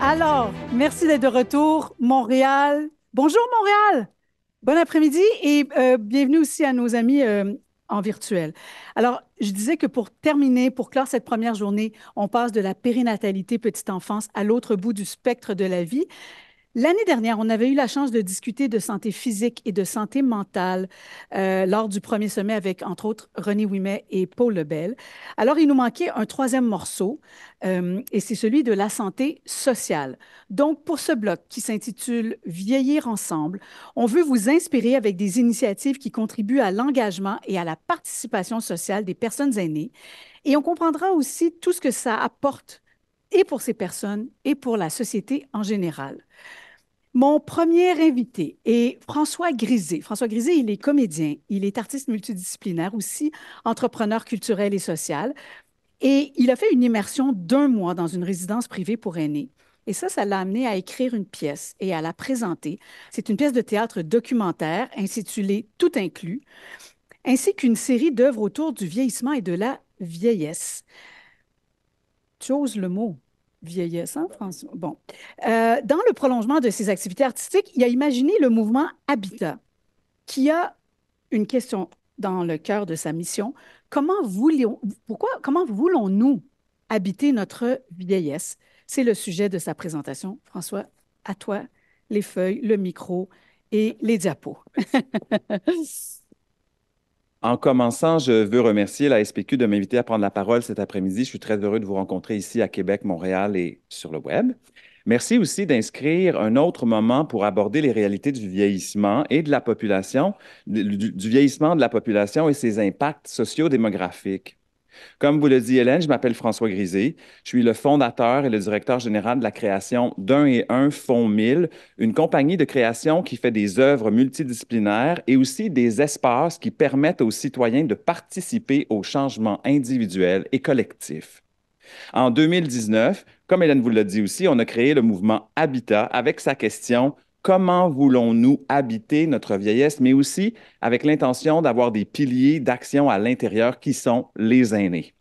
Alors, merci d'être de retour, Montréal. Bonjour, Montréal. Bon après-midi et bienvenue aussi à nos amis en virtuel. Alors, je disais que pour terminer, pour clore cette première journée, on passe de la périnatalité petite enfance à l'autre bout du spectre de la vie. L'année dernière, on avait eu la chance de discuter de santé physique et de santé mentale lors du premier sommet avec, entre autres, René Ouimet et Paul Lebel. Alors, il nous manquait un troisième morceau et c'est celui de la santé sociale. Donc, pour ce bloc qui s'intitule Vieillir ensemble, on veut vous inspirer avec des initiatives qui contribuent à l'engagement et à la participation sociale des personnes aînées. Et on comprendra aussi tout ce que ça apporte et pour ces personnes et pour la société en général. Mon premier invité est François Grisé. François Grisé, il est comédien, il est artiste multidisciplinaire aussi, entrepreneur culturel et social. Et il a fait une immersion d'un mois dans une résidence privée pour aînés. Et ça l'a amené à écrire une pièce et à la présenter. C'est une pièce de théâtre documentaire intitulée Tout inclus, ainsi qu'une série d'œuvres autour du vieillissement et de la vieillesse. Tu oses le mot vieillesse, hein, François? Bon. Dans le prolongement de ses activités artistiques, il a imaginé le mouvement Habitat, qui a une question dans le cœur de sa mission. Comment voulons-nous habiter notre vieillesse? C'est le sujet de sa présentation. François, à toi, les feuilles, le micro et les diapos. En commençant, je veux remercier la SPQ de m'inviter à prendre la parole cet après-midi. Je suis très heureux de vous rencontrer ici à Québec, Montréal et sur le web. Merci aussi d'inscrire un autre moment pour aborder les réalités du vieillissement et de la population, du vieillissement de la population et ses impacts sociodémographiques. Comme vous le dit Hélène, je m'appelle François Grisé. Je suis le fondateur et le directeur général de la création d'Un et Un Fonds 1000, une compagnie de création qui fait des œuvres multidisciplinaires et aussi des espaces qui permettent aux citoyens de participer aux changements individuels et collectifs. En 2019, comme Hélène vous l'a dit aussi, on a créé le mouvement Habitat avec sa question comment voulons-nous habiter notre vieillesse, mais aussi avec l'intention d'avoir des piliers d'action à l'intérieur qui sont les aînés.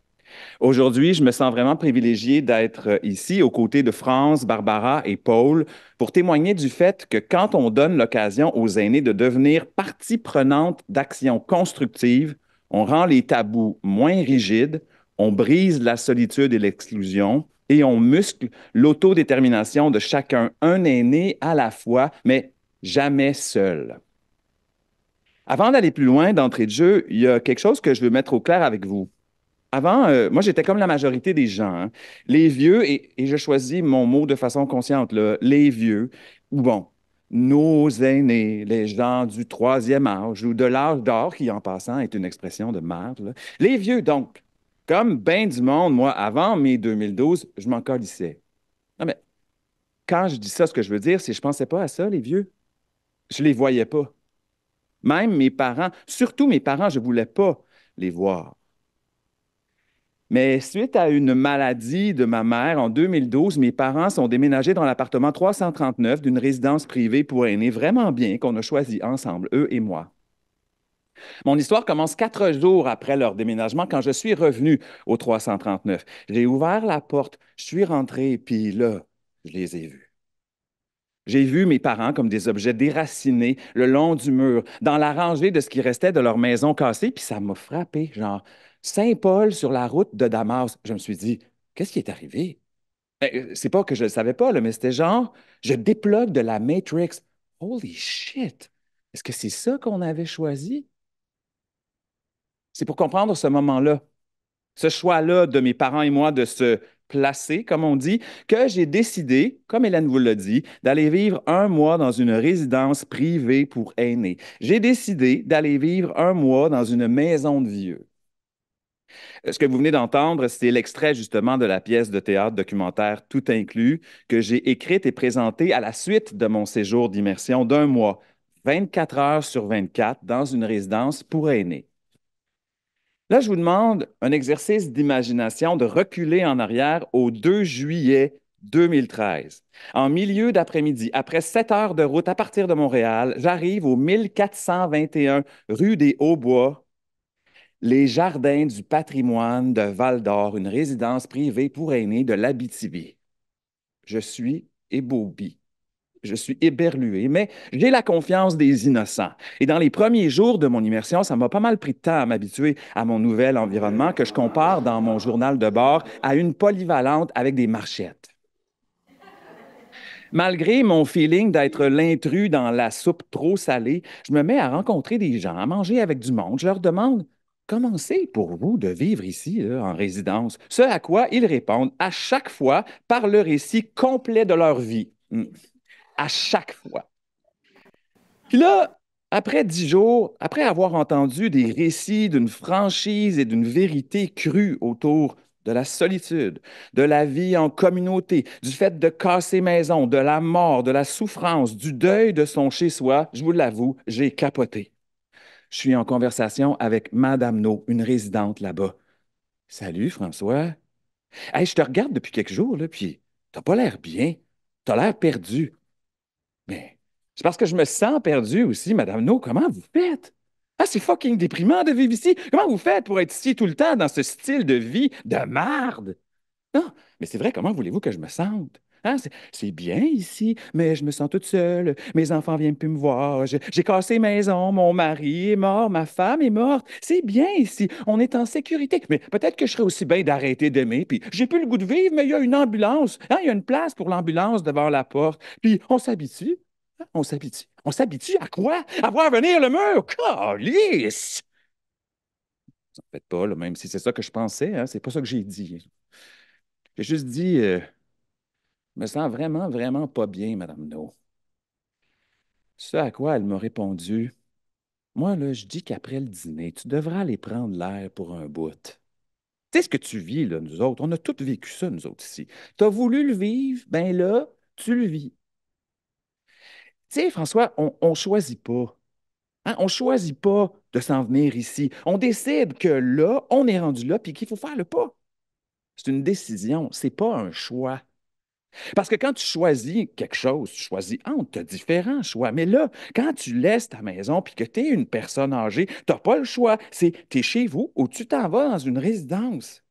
Aujourd'hui, je me sens vraiment privilégié d'être ici aux côtés de France, Barbara et Paul pour témoigner du fait que quand on donne l'occasion aux aînés de devenir partie prenante d'actions constructives, on rend les tabous moins rigides, on brise la solitude et l'exclusion et on muscle l'autodétermination de chacun, un aîné à la fois, mais jamais seul. Avant d'aller plus loin d'entrée de jeu, il y a quelque chose que je veux mettre au clair avec vous. Avant, moi, j'étais comme la majorité des gens, hein. Les vieux, et je choisis mon mot de façon consciente, là, les vieux, ou bon, nos aînés, les gens du troisième âge ou de l'âge d'or, qui en passant est une expression de merde, là. Les vieux, donc, comme bien du monde, moi, avant mai 2012, je m'en calissais. Non, mais quand je dis ça, ce que je veux dire, c'est que je pensais pas à ça, les vieux. Je les voyais pas. Même mes parents, surtout mes parents, je voulais pas les voir. Mais suite à une maladie de ma mère en 2012, mes parents sont déménagés dans l'appartement 339 d'une résidence privée pour aînés vraiment bien qu'on a choisi ensemble, eux et moi. Mon histoire commence 4 jours après leur déménagement quand je suis revenu au 339. J'ai ouvert la porte, je suis rentré, puis là, je les ai vus. J'ai vu mes parents comme des objets déracinés le long du mur, dans la rangée de ce qui restait de leur maison cassée, puis ça m'a frappé, genre Saint-Paul sur la route de Damas. Je me suis dit, qu'est-ce qui est arrivé? C'est pas que je le savais pas, là, mais c'était genre, je déplogue de la Matrix. Holy shit! Est-ce que c'est ça qu'on avait choisi? C'est pour comprendre ce moment-là, ce choix-là de mes parents et moi de se placer, comme on dit, que j'ai décidé, comme Hélène vous l'a dit, d'aller vivre un mois dans une résidence privée pour aînés. J'ai décidé d'aller vivre un mois dans une maison de vieux. Ce que vous venez d'entendre, c'est l'extrait justement de la pièce de théâtre documentaire Tout inclus que j'ai écrite et présentée à la suite de mon séjour d'immersion d'un mois, 24 heures sur 24, dans une résidence pour aînés. Là, je vous demande un exercice d'imagination de reculer en arrière au 2 juillet 2013. En milieu d'après-midi, après 7 heures de route à partir de Montréal, j'arrive au 1421 rue des Hauts-Bois, les Jardins du patrimoine de Val-d'Or, une résidence privée pour aînés de l'Abitibi. Je suis ébaubi. Je suis éberlué, mais j'ai la confiance des innocents. Et dans les premiers jours de mon immersion, ça m'a pas mal pris de temps à m'habituer à mon nouvel environnement que je compare dans mon journal de bord à une polyvalente avec des marchettes. Malgré mon feeling d'être l'intrus dans la soupe trop salée, je me mets à rencontrer des gens, à manger avec du monde. Je leur demande comment c'est pour vous de vivre ici, là, en résidence. Ce à quoi ils répondent à chaque fois par le récit complet de leur vie. À chaque fois. Puis là, après 10 jours, après avoir entendu des récits d'une franchise et d'une vérité crue autour de la solitude, de la vie en communauté, du fait de casser maison, de la mort, de la souffrance, du deuil de son chez-soi, je vous l'avoue, j'ai capoté. Je suis en conversation avec Madame No, une résidente là-bas. Salut, François. Hey, je te regarde depuis quelques jours, là, puis t'as pas l'air bien. T'as l'air perdu. Mais c'est parce que je me sens perdu aussi, Madame No. Comment vous faites? Ah, c'est fucking déprimant de vivre ici. Comment vous faites pour être ici tout le temps dans ce style de vie de marde? Non, mais c'est vrai, comment voulez-vous que je me sente? Hein, c'est bien ici, mais je me sens toute seule. Mes enfants viennent plus me voir. J'ai cassé maison, mon mari est mort, ma femme est morte. C'est bien ici, on est en sécurité. Mais peut-être que je serais aussi bien d'arrêter d'aimer. Puis j'ai plus le goût de vivre, mais il y a une ambulance. Hein, il y a une place pour l'ambulance devant la porte. Puis on s'habitue. Hein, on s'habitue. On s'habitue à quoi? À voir venir le mur. Calisse! En fait pas, là, même si c'est ça que je pensais, hein, c'est pas ça que j'ai dit. J'ai juste dit, je me sens vraiment, vraiment pas bien, Madame No. Ce à quoi elle m'a répondu, moi, là, je dis qu'après le dîner, tu devras aller prendre l'air pour un bout. Tu sais ce que tu vis, là, nous autres? On a tous vécu ça, nous autres, ici. Tu as voulu le vivre, ben là, tu le vis. Tu sais, François, on choisit pas. Hein? On choisit pas de s'en venir ici. On décide que là, on est rendu là, puis qu'il faut faire le pas. C'est une décision, c'est pas un choix. Parce que quand tu choisis quelque chose, tu choisis entre différents choix. Mais là, quand tu laisses ta maison puis que tu es une personne âgée, tu n'as pas le choix. C'est tu es chez vous ou tu t'en vas dans une résidence.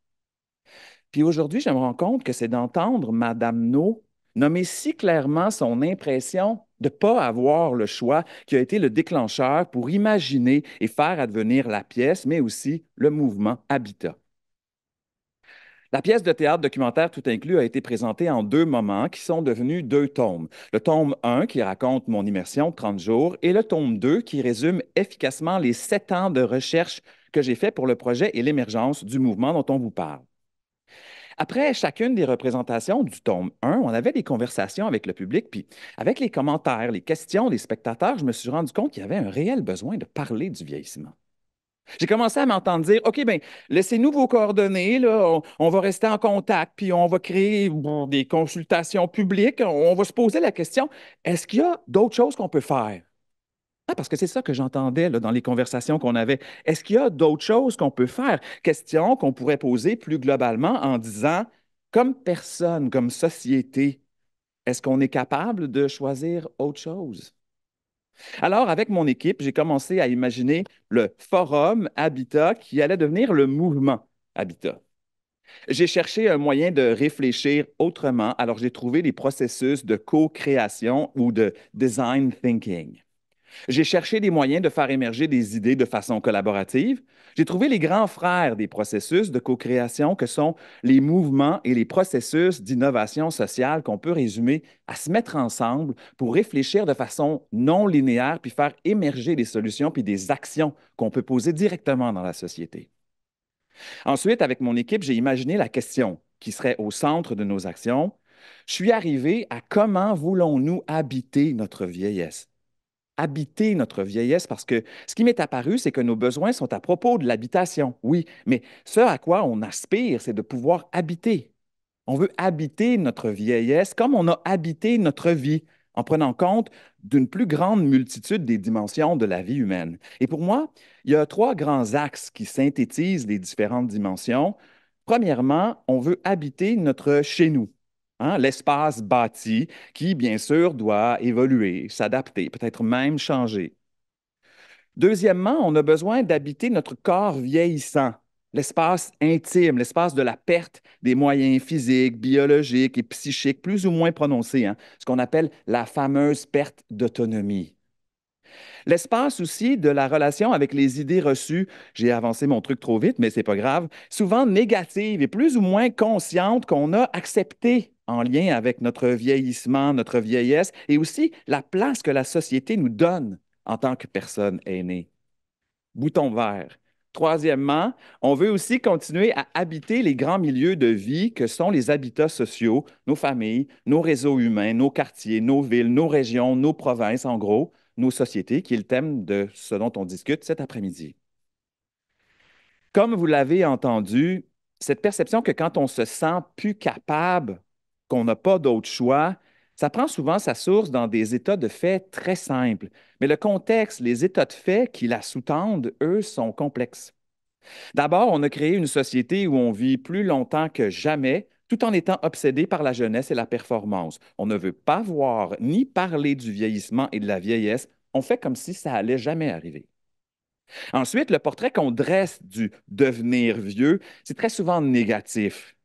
Puis aujourd'hui, je me rends compte que c'est d'entendre Madame No nommer si clairement son impression de ne pas avoir le choix qui a été le déclencheur pour imaginer et faire advenir la pièce, mais aussi le mouvement Habitat. La pièce de théâtre documentaire tout inclus a été présentée en 2 moments qui sont devenus 2 tomes. Le tome 1 qui raconte mon immersion de 30 jours et le tome 2 qui résume efficacement les 7 ans de recherche que j'ai fait pour le projet et l'émergence du mouvement dont on vous parle. Après chacune des représentations du tome 1, on avait des conversations avec le public, puis avec les commentaires, les questions des spectateurs, je me suis rendu compte qu'il y avait un réel besoin de parler du vieillissement. J'ai commencé à m'entendre dire, OK, bien, laissez-nous vos coordonnées, là, on va rester en contact, puis on va créer des consultations publiques, on va se poser la question, est-ce qu'il y a d'autres choses qu'on peut faire? Ah, parce que c'est ça que j'entendais là, dans les conversations qu'on avait. Est-ce qu'il y a d'autres choses qu'on peut faire? Question qu'on pourrait poser plus globalement en disant, comme personne, comme société, est-ce qu'on est capable de choisir autre chose? Alors, avec mon équipe, j'ai commencé à imaginer le forum Habitat qui allait devenir le mouvement Habitat. J'ai cherché un moyen de réfléchir autrement, alors j'ai trouvé des processus de co-création ou de design thinking. J'ai cherché des moyens de faire émerger des idées de façon collaborative. J'ai trouvé les grands frères des processus de co-création que sont les mouvements et les processus d'innovation sociale qu'on peut résumer à se mettre ensemble pour réfléchir de façon non linéaire puis faire émerger des solutions puis des actions qu'on peut poser directement dans la société. Ensuite, avec mon équipe, j'ai imaginé la question qui serait au centre de nos actions. Je suis arrivé à comment voulons-nous habiter notre vieillesse? Habiter notre vieillesse parce que ce qui m'est apparu, c'est que nos besoins sont à propos de l'habitation, oui, mais ce à quoi on aspire, c'est de pouvoir habiter. On veut habiter notre vieillesse comme on a habité notre vie, en prenant compte d'une plus grande multitude des dimensions de la vie humaine. Et pour moi, il y a 3 grands axes qui synthétisent les différentes dimensions. Premièrement, on veut habiter notre chez-nous, hein, l'espace bâti qui, bien sûr, doit évoluer, s'adapter, peut-être même changer. Deuxièmement, on a besoin d'habiter notre corps vieillissant. l'espace intime, l'espace de la perte des moyens physiques, biologiques et psychiques plus ou moins prononcés, hein, ce qu'on appelle la fameuse perte d'autonomie. L'espace aussi de la relation avec les idées reçues, j'ai avancé mon truc trop vite, mais c'est pas grave, souvent négatives et plus ou moins conscientes qu'on a acceptées en lien avec notre vieillissement, notre vieillesse et aussi la place que la société nous donne en tant que personne aînée. Bouton vert. Troisièmement, on veut aussi continuer à habiter les grands milieux de vie que sont les habitats sociaux, nos familles, nos réseaux humains, nos quartiers, nos villes, nos régions, nos provinces, en gros, nos sociétés, qui est le thème de ce dont on discute cet après-midi. Comme vous l'avez entendu, cette perception que quand on se sent plus capable, qu'on n'a pas d'autre choix, ça prend souvent sa source dans des états de fait très simples. Mais le contexte, les états de fait qui la sous-tendent, eux, sont complexes. D'abord, on a créé une société où on vit plus longtemps que jamais, tout en étant obsédé par la jeunesse et la performance. On ne veut pas voir ni parler du vieillissement et de la vieillesse. On fait comme si ça allait jamais arriver. Ensuite, le portrait qu'on dresse du devenir vieux, c'est très souvent négatif.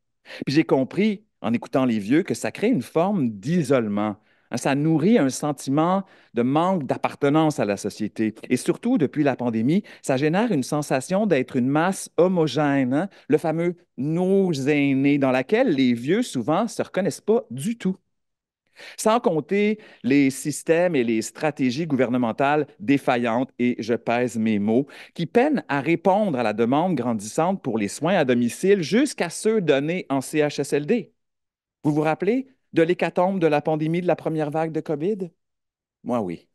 Puis j'ai compris, en écoutant les vieux, que ça crée une forme d'isolement. Hein, ça nourrit un sentiment de manque d'appartenance à la société. Et surtout, depuis la pandémie, ça génère une sensation d'être une masse homogène, hein, le fameux nos aînés, dans laquelle les vieux souvent ne se reconnaissent pas du tout. Sans compter les systèmes et les stratégies gouvernementales défaillantes, et je pèse mes mots, qui peinent à répondre à la demande grandissante pour les soins à domicile jusqu'à ceux donnés en CHSLD. Vous vous rappelez de l'hécatombe de la pandémie de la première vague de COVID? Moi, oui.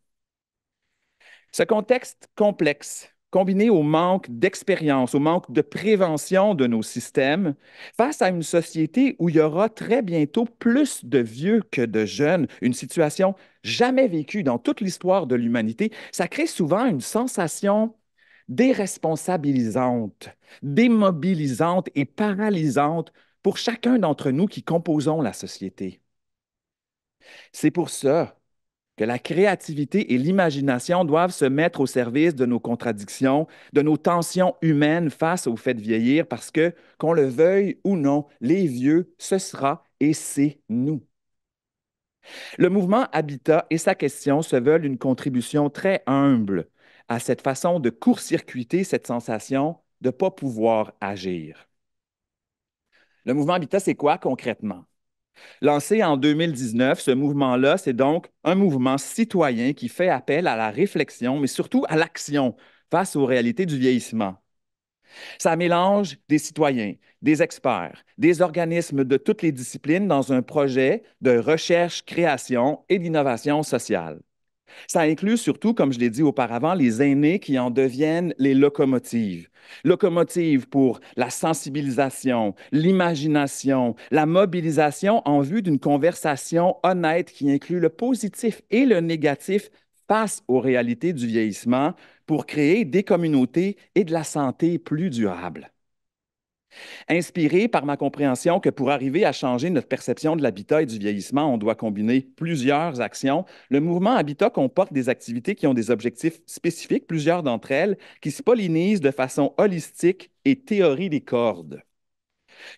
Ce contexte complexe, combiné au manque d'expérience, au manque de prévention de nos systèmes, face à une société où il y aura très bientôt plus de vieux que de jeunes, une situation jamais vécue dans toute l'histoire de l'humanité, ça crée souvent une sensation déresponsabilisante, démobilisante et paralysante pour chacun d'entre nous qui composons la société. C'est pour ça que la créativité et l'imagination doivent se mettre au service de nos contradictions, de nos tensions humaines face au fait de vieillir, parce que, qu'on le veuille ou non, les vieux, ce sera et c'est nous. Le mouvement Habitat et sa question se veulent une contribution très humble à cette façon de court-circuiter cette sensation de ne pas pouvoir agir. Le mouvement Habitat, c'est quoi concrètement? Lancé en 2019, ce mouvement-là, c'est donc un mouvement citoyen qui fait appel à la réflexion, mais surtout à l'action face aux réalités du vieillissement. Ça mélange des citoyens, des experts, des organismes de toutes les disciplines dans un projet de recherche, création et d'innovation sociale. Ça inclut surtout, comme je l'ai dit auparavant, les aînés qui en deviennent les locomotives. Locomotives pour la sensibilisation, l'imagination, la mobilisation en vue d'une conversation honnête qui inclut le positif et le négatif face aux réalités du vieillissement pour créer des communautés et de la santé plus durables. Inspiré par ma compréhension que pour arriver à changer notre perception de l'habitat et du vieillissement, on doit combiner plusieurs actions, le mouvement Habitat comporte des activités qui ont des objectifs spécifiques, plusieurs d'entre elles, qui se pollinisent de façon holistique et théorie des cordes.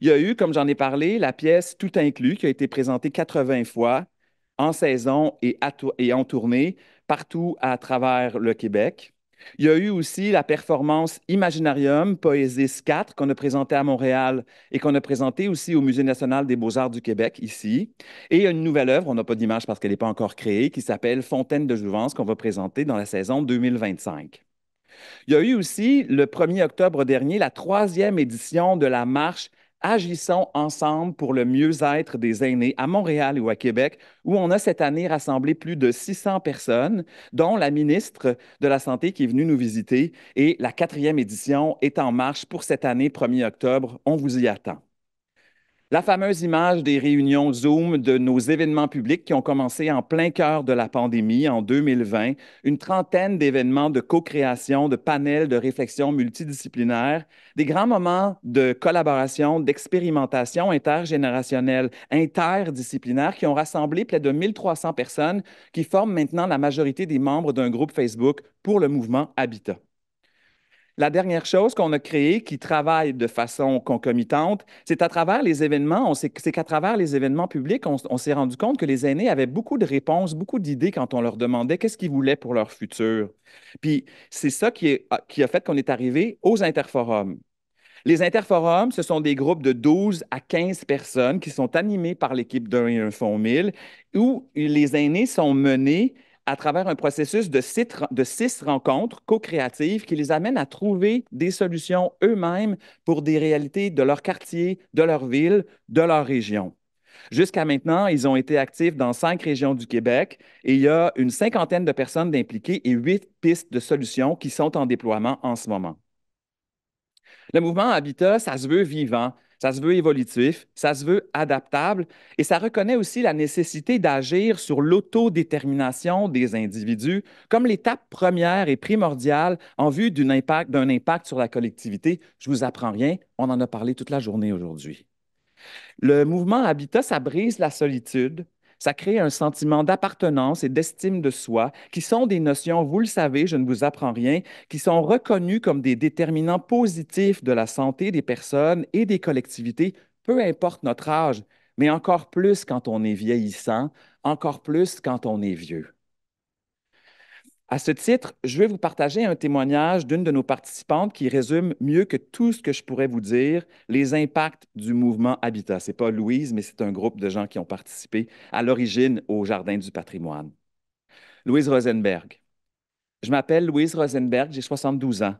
Il y a eu, comme j'en ai parlé, la pièce Tout inclus qui a été présentée 80 fois en saison et en tournée partout à travers le Québec. Il y a eu aussi la performance Imaginarium Poésis 4 qu'on a présentée à Montréal et qu'on a présentée aussi au Musée national des beaux-arts du Québec, ici. Et il y a une nouvelle œuvre, on n'a pas d'image parce qu'elle n'est pas encore créée, qui s'appelle Fontaine de Jouvence qu'on va présenter dans la saison 2025. Il y a eu aussi, le 1er octobre dernier, la 3e édition de la marche Agissons ensemble pour le mieux-être des aînés à Montréal ou à Québec, où on a cette année rassemblé plus de 600 personnes, dont la ministre de la Santé qui est venue nous visiter. Et la 4e édition est en marche pour cette année, 1er octobre. On vous y attend. La fameuse image des réunions Zoom de nos événements publics qui ont commencé en plein cœur de la pandémie en 2020, une trentaine d'événements de co-création, de panels de réflexion multidisciplinaires, des grands moments de collaboration, d'expérimentation intergénérationnelle, interdisciplinaire qui ont rassemblé près de 1300 personnes qui forment maintenant la majorité des membres d'un groupe Facebook pour le mouvement Habitat. La dernière chose qu'on a créée qui travaille de façon concomitante, c'est à travers les événements, c'est qu'à travers les événements publics, on s'est rendu compte que les aînés avaient beaucoup de réponses, beaucoup d'idées quand on leur demandait qu'est-ce qu'ils voulaient pour leur futur. Puis c'est ça qui a fait qu'on est arrivé aux interforums. Les interforums, ce sont des groupes de 12 à 15 personnes qui sont animés par l'équipe d'un et un fonds 1000, où les aînés sont menés à travers un processus de six rencontres co-créatives qui les amènent à trouver des solutions eux-mêmes pour des réalités de leur quartier, de leur ville, de leur région. Jusqu'à maintenant, ils ont été actifs dans 5 régions du Québec et il y a une cinquantaine de personnes impliquées et 8 pistes de solutions qui sont en déploiement en ce moment. Le mouvement Habitat, ça se veut vivant, ça se veut évolutif, ça se veut adaptable et ça reconnaît aussi la nécessité d'agir sur l'autodétermination des individus comme l'étape première et primordiale en vue d'un impact sur la collectivité. Je ne vous apprends rien, on en a parlé toute la journée aujourd'hui. Le mouvement Habitat, ça brise la solitude, ça crée un sentiment d'appartenance et d'estime de soi, qui sont des notions, vous le savez, je ne vous apprends rien, qui sont reconnues comme des déterminants positifs de la santé des personnes et des collectivités, peu importe notre âge, mais encore plus quand on est vieillissant, encore plus quand on est vieux. À ce titre, je vais vous partager un témoignage d'une de nos participantes qui résume mieux que tout ce que je pourrais vous dire les impacts du mouvement Habitat. Ce n'est pas Louise, mais c'est un groupe de gens qui ont participé à l'origine au Jardin du patrimoine. Louise Rosenberg. Je m'appelle Louise Rosenberg, j'ai 72 ans.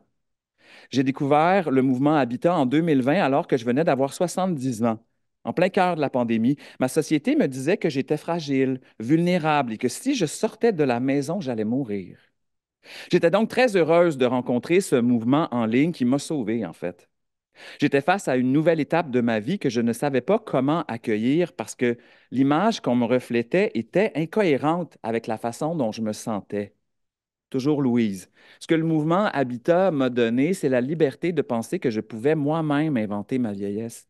J'ai découvert le mouvement Habitat en 2020 alors que je venais d'avoir 70 ans. En plein cœur de la pandémie, ma société me disait que j'étais fragile, vulnérable et que si je sortais de la maison, j'allais mourir. J'étais donc très heureuse de rencontrer ce mouvement en ligne qui m'a sauvée, en fait. J'étais face à une nouvelle étape de ma vie que je ne savais pas comment accueillir parce que l'image qu'on me reflétait était incohérente avec la façon dont je me sentais. Toujours Louise. Ce que le mouvement Habitat m'a donné, c'est la liberté de penser que je pouvais moi-même inventer ma vieillesse.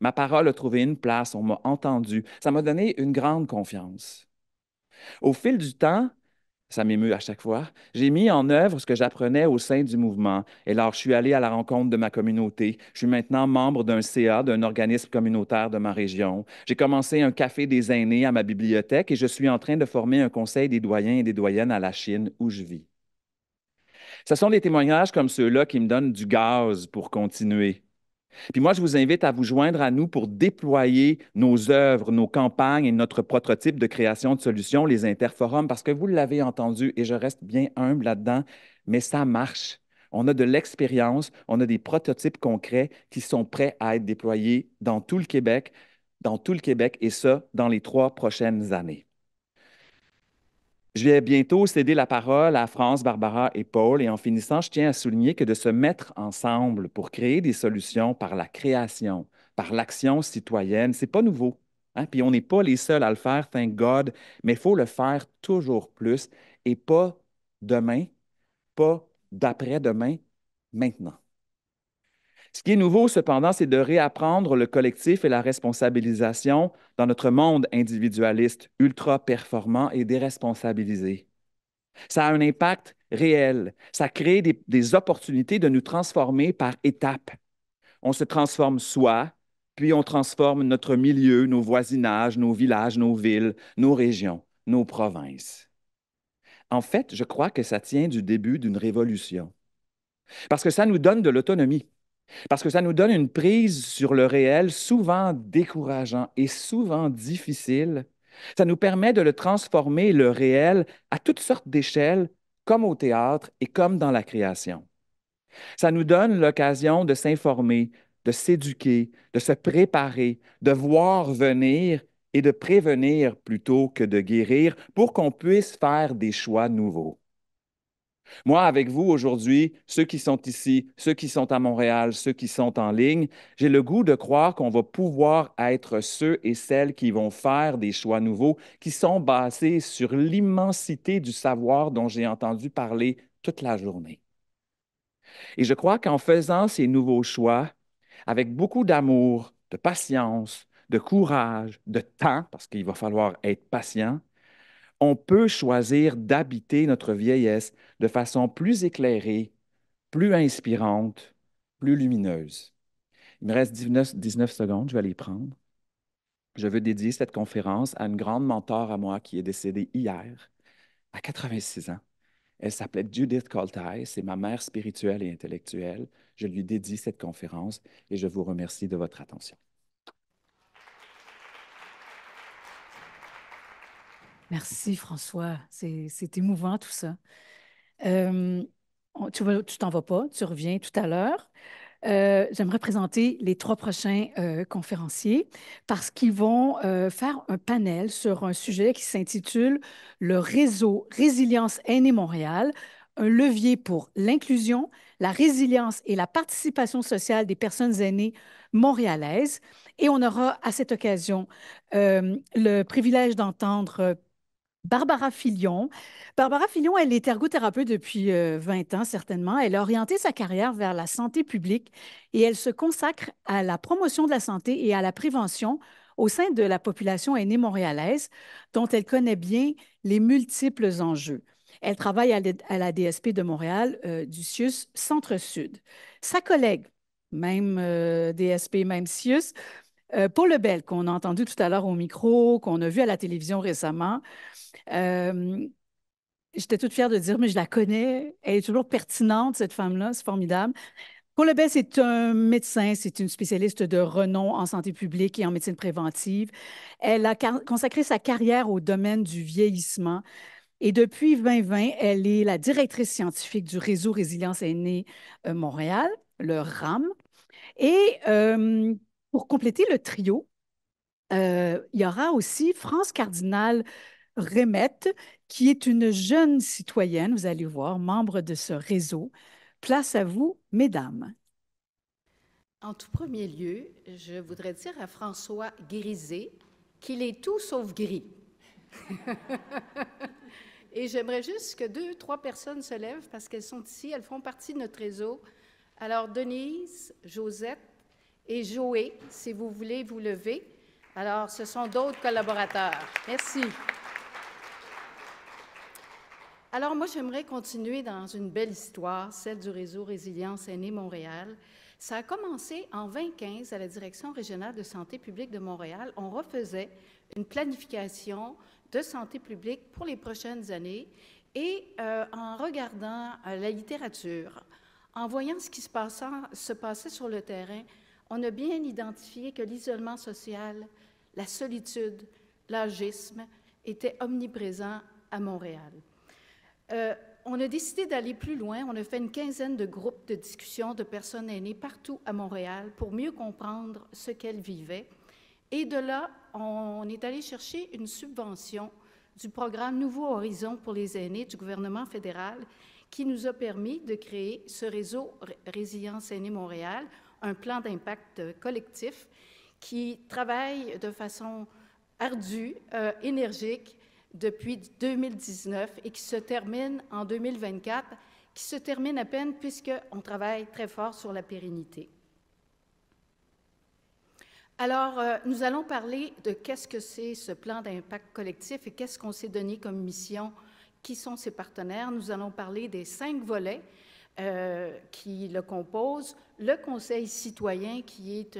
Ma parole a trouvé une place, on m'a entendu. Ça m'a donné une grande confiance. Au fil du temps, ça m'émeut à chaque fois. J'ai mis en œuvre ce que j'apprenais au sein du mouvement. Et alors, je suis allé à la rencontre de ma communauté. Je suis maintenant membre d'un CA, d'un organisme communautaire de ma région. J'ai commencé un café des aînés à ma bibliothèque et je suis en train de former un conseil des doyens et des doyennes à la Chine où je vis. Ce sont des témoignages comme ceux-là qui me donnent du gaz pour continuer. Puis moi, je vous invite à vous joindre à nous pour déployer nos œuvres, nos campagnes et notre prototype de création de solutions, les interforums, parce que vous l'avez entendu et je reste bien humble là-dedans, mais ça marche. On a de l'expérience, on a des prototypes concrets qui sont prêts à être déployés dans tout le Québec, et ça, dans les 3 prochaines années. Je vais bientôt céder la parole à France, Barbara et Paul. Et en finissant, je tiens à souligner que de se mettre ensemble pour créer des solutions par la création, par l'action citoyenne, c'est pas nouveau. Hein? Puis on n'est pas les seuls à le faire, thank God, mais il faut le faire toujours plus et pas demain, pas d'après-demain, maintenant. Ce qui est nouveau, cependant, c'est de réapprendre le collectif et la responsabilisation dans notre monde individualiste, ultra performant et déresponsabilisé. Ça a un impact réel. Ça crée des opportunités de nous transformer par étapes. On se transforme soi, puis on transforme notre milieu, nos voisinages, nos villages, nos villes, nos régions, nos provinces. En fait, je crois que ça tient du début d'une révolution. Parce que ça nous donne de l'autonomie. Parce que ça nous donne une prise sur le réel souvent décourageant et souvent difficile. Ça nous permet de le transformer, le réel, à toutes sortes d'échelles, comme au théâtre et comme dans la création. Ça nous donne l'occasion de s'informer, de s'éduquer, de se préparer, de voir venir et de prévenir plutôt que de guérir pour qu'on puisse faire des choix nouveaux. Moi, avec vous aujourd'hui, ceux qui sont ici, ceux qui sont à Montréal, ceux qui sont en ligne, j'ai le goût de croire qu'on va pouvoir être ceux et celles qui vont faire des choix nouveaux, qui sont basés sur l'immensité du savoir dont j'ai entendu parler toute la journée. Et je crois qu'en faisant ces nouveaux choix, avec beaucoup d'amour, de patience, de courage, de temps, parce qu'il va falloir être patient, on peut choisir d'habiter notre vieillesse de façon plus éclairée, plus inspirante, plus lumineuse. Il me reste 19 secondes, je vais les prendre. Je veux dédier cette conférence à une grande mentor à moi qui est décédée hier, à 86 ans. Elle s'appelait Judith Coltai, c'est ma mère spirituelle et intellectuelle. Je lui dédie cette conférence et je vous remercie de votre attention. Merci, François. C'est émouvant, tout ça. Tu t'en vas pas, tu reviens tout à l'heure. J'aimerais présenter les trois prochains conférenciers parce qu'ils vont faire un panel sur un sujet qui s'intitule Le réseau Résilience Aînée Montréal, un levier pour l'inclusion, la résilience et la participation sociale des personnes aînées montréalaises. Et on aura à cette occasion le privilège d'entendre Barbara Filion. Barbara Filion, elle est ergothérapeute depuis 20 ans, certainement. Elle a orienté sa carrière vers la santé publique et elle se consacre à la promotion de la santé et à la prévention au sein de la population aînée montréalaise, dont elle connaît bien les multiples enjeux. Elle travaille à la DSP de Montréal, du CIUS Centre-Sud. Sa collègue, même DSP, même CIUS, Paul Lebel, qu'on a entendu tout à l'heure au micro, qu'on a vu à la télévision récemment, j'étais toute fière de dire, mais je la connais. Elle est toujours pertinente, cette femme-là. C'est formidable. Paul Lebel, c'est un médecin, c'est une spécialiste de renom en santé publique et en médecine préventive. Elle a consacré sa carrière au domaine du vieillissement. Et depuis 2020, elle est la directrice scientifique du réseau Résilience Aînée Montréal, le RAM. Et pour compléter le trio, il y aura aussi France Cardinal Remette, qui est une jeune citoyenne, vous allez voir, membre de ce réseau. Place à vous, mesdames. En tout premier lieu, je voudrais dire à François Guérizé qu'il est tout sauf gris. Et j'aimerais juste que 2, 3 personnes se lèvent parce qu'elles sont ici, elles font partie de notre réseau. Alors, Denise, Josette et Joé, si vous voulez vous lever. Alors, ce sont d'autres collaborateurs. Merci. Alors, moi, j'aimerais continuer dans une belle histoire, celle du réseau Résilience Aînée Montréal. Ça a commencé en 2015 à la Direction régionale de santé publique de Montréal. On refaisait une planification de santé publique pour les prochaines années et en regardant la littérature, en voyant ce qui se passait sur le terrain, on a bien identifié que l'isolement social, la solitude, l'agisme étaient omniprésents à Montréal. On a décidé d'aller plus loin. On a fait une quinzaine de groupes de discussion de personnes aînées partout à Montréal pour mieux comprendre ce qu'elles vivaient. Et de là, on est allé chercher une subvention du programme Nouveau Horizon pour les aînés du gouvernement fédéral qui nous a permis de créer ce réseau Résilience Aînée Montréal, un plan d'impact collectif qui travaille de façon ardue, énergique, depuis 2019 et qui se termine en 2024, qui se termine à peine puisqu'on travaille très fort sur la pérennité. Alors, nous allons parler de qu'est-ce que c'est ce plan d'impact collectif et qu'est-ce qu'on s'est donné comme mission, qui sont ses partenaires. Nous allons parler des 5 volets qui le composent. Le Conseil citoyen, qui est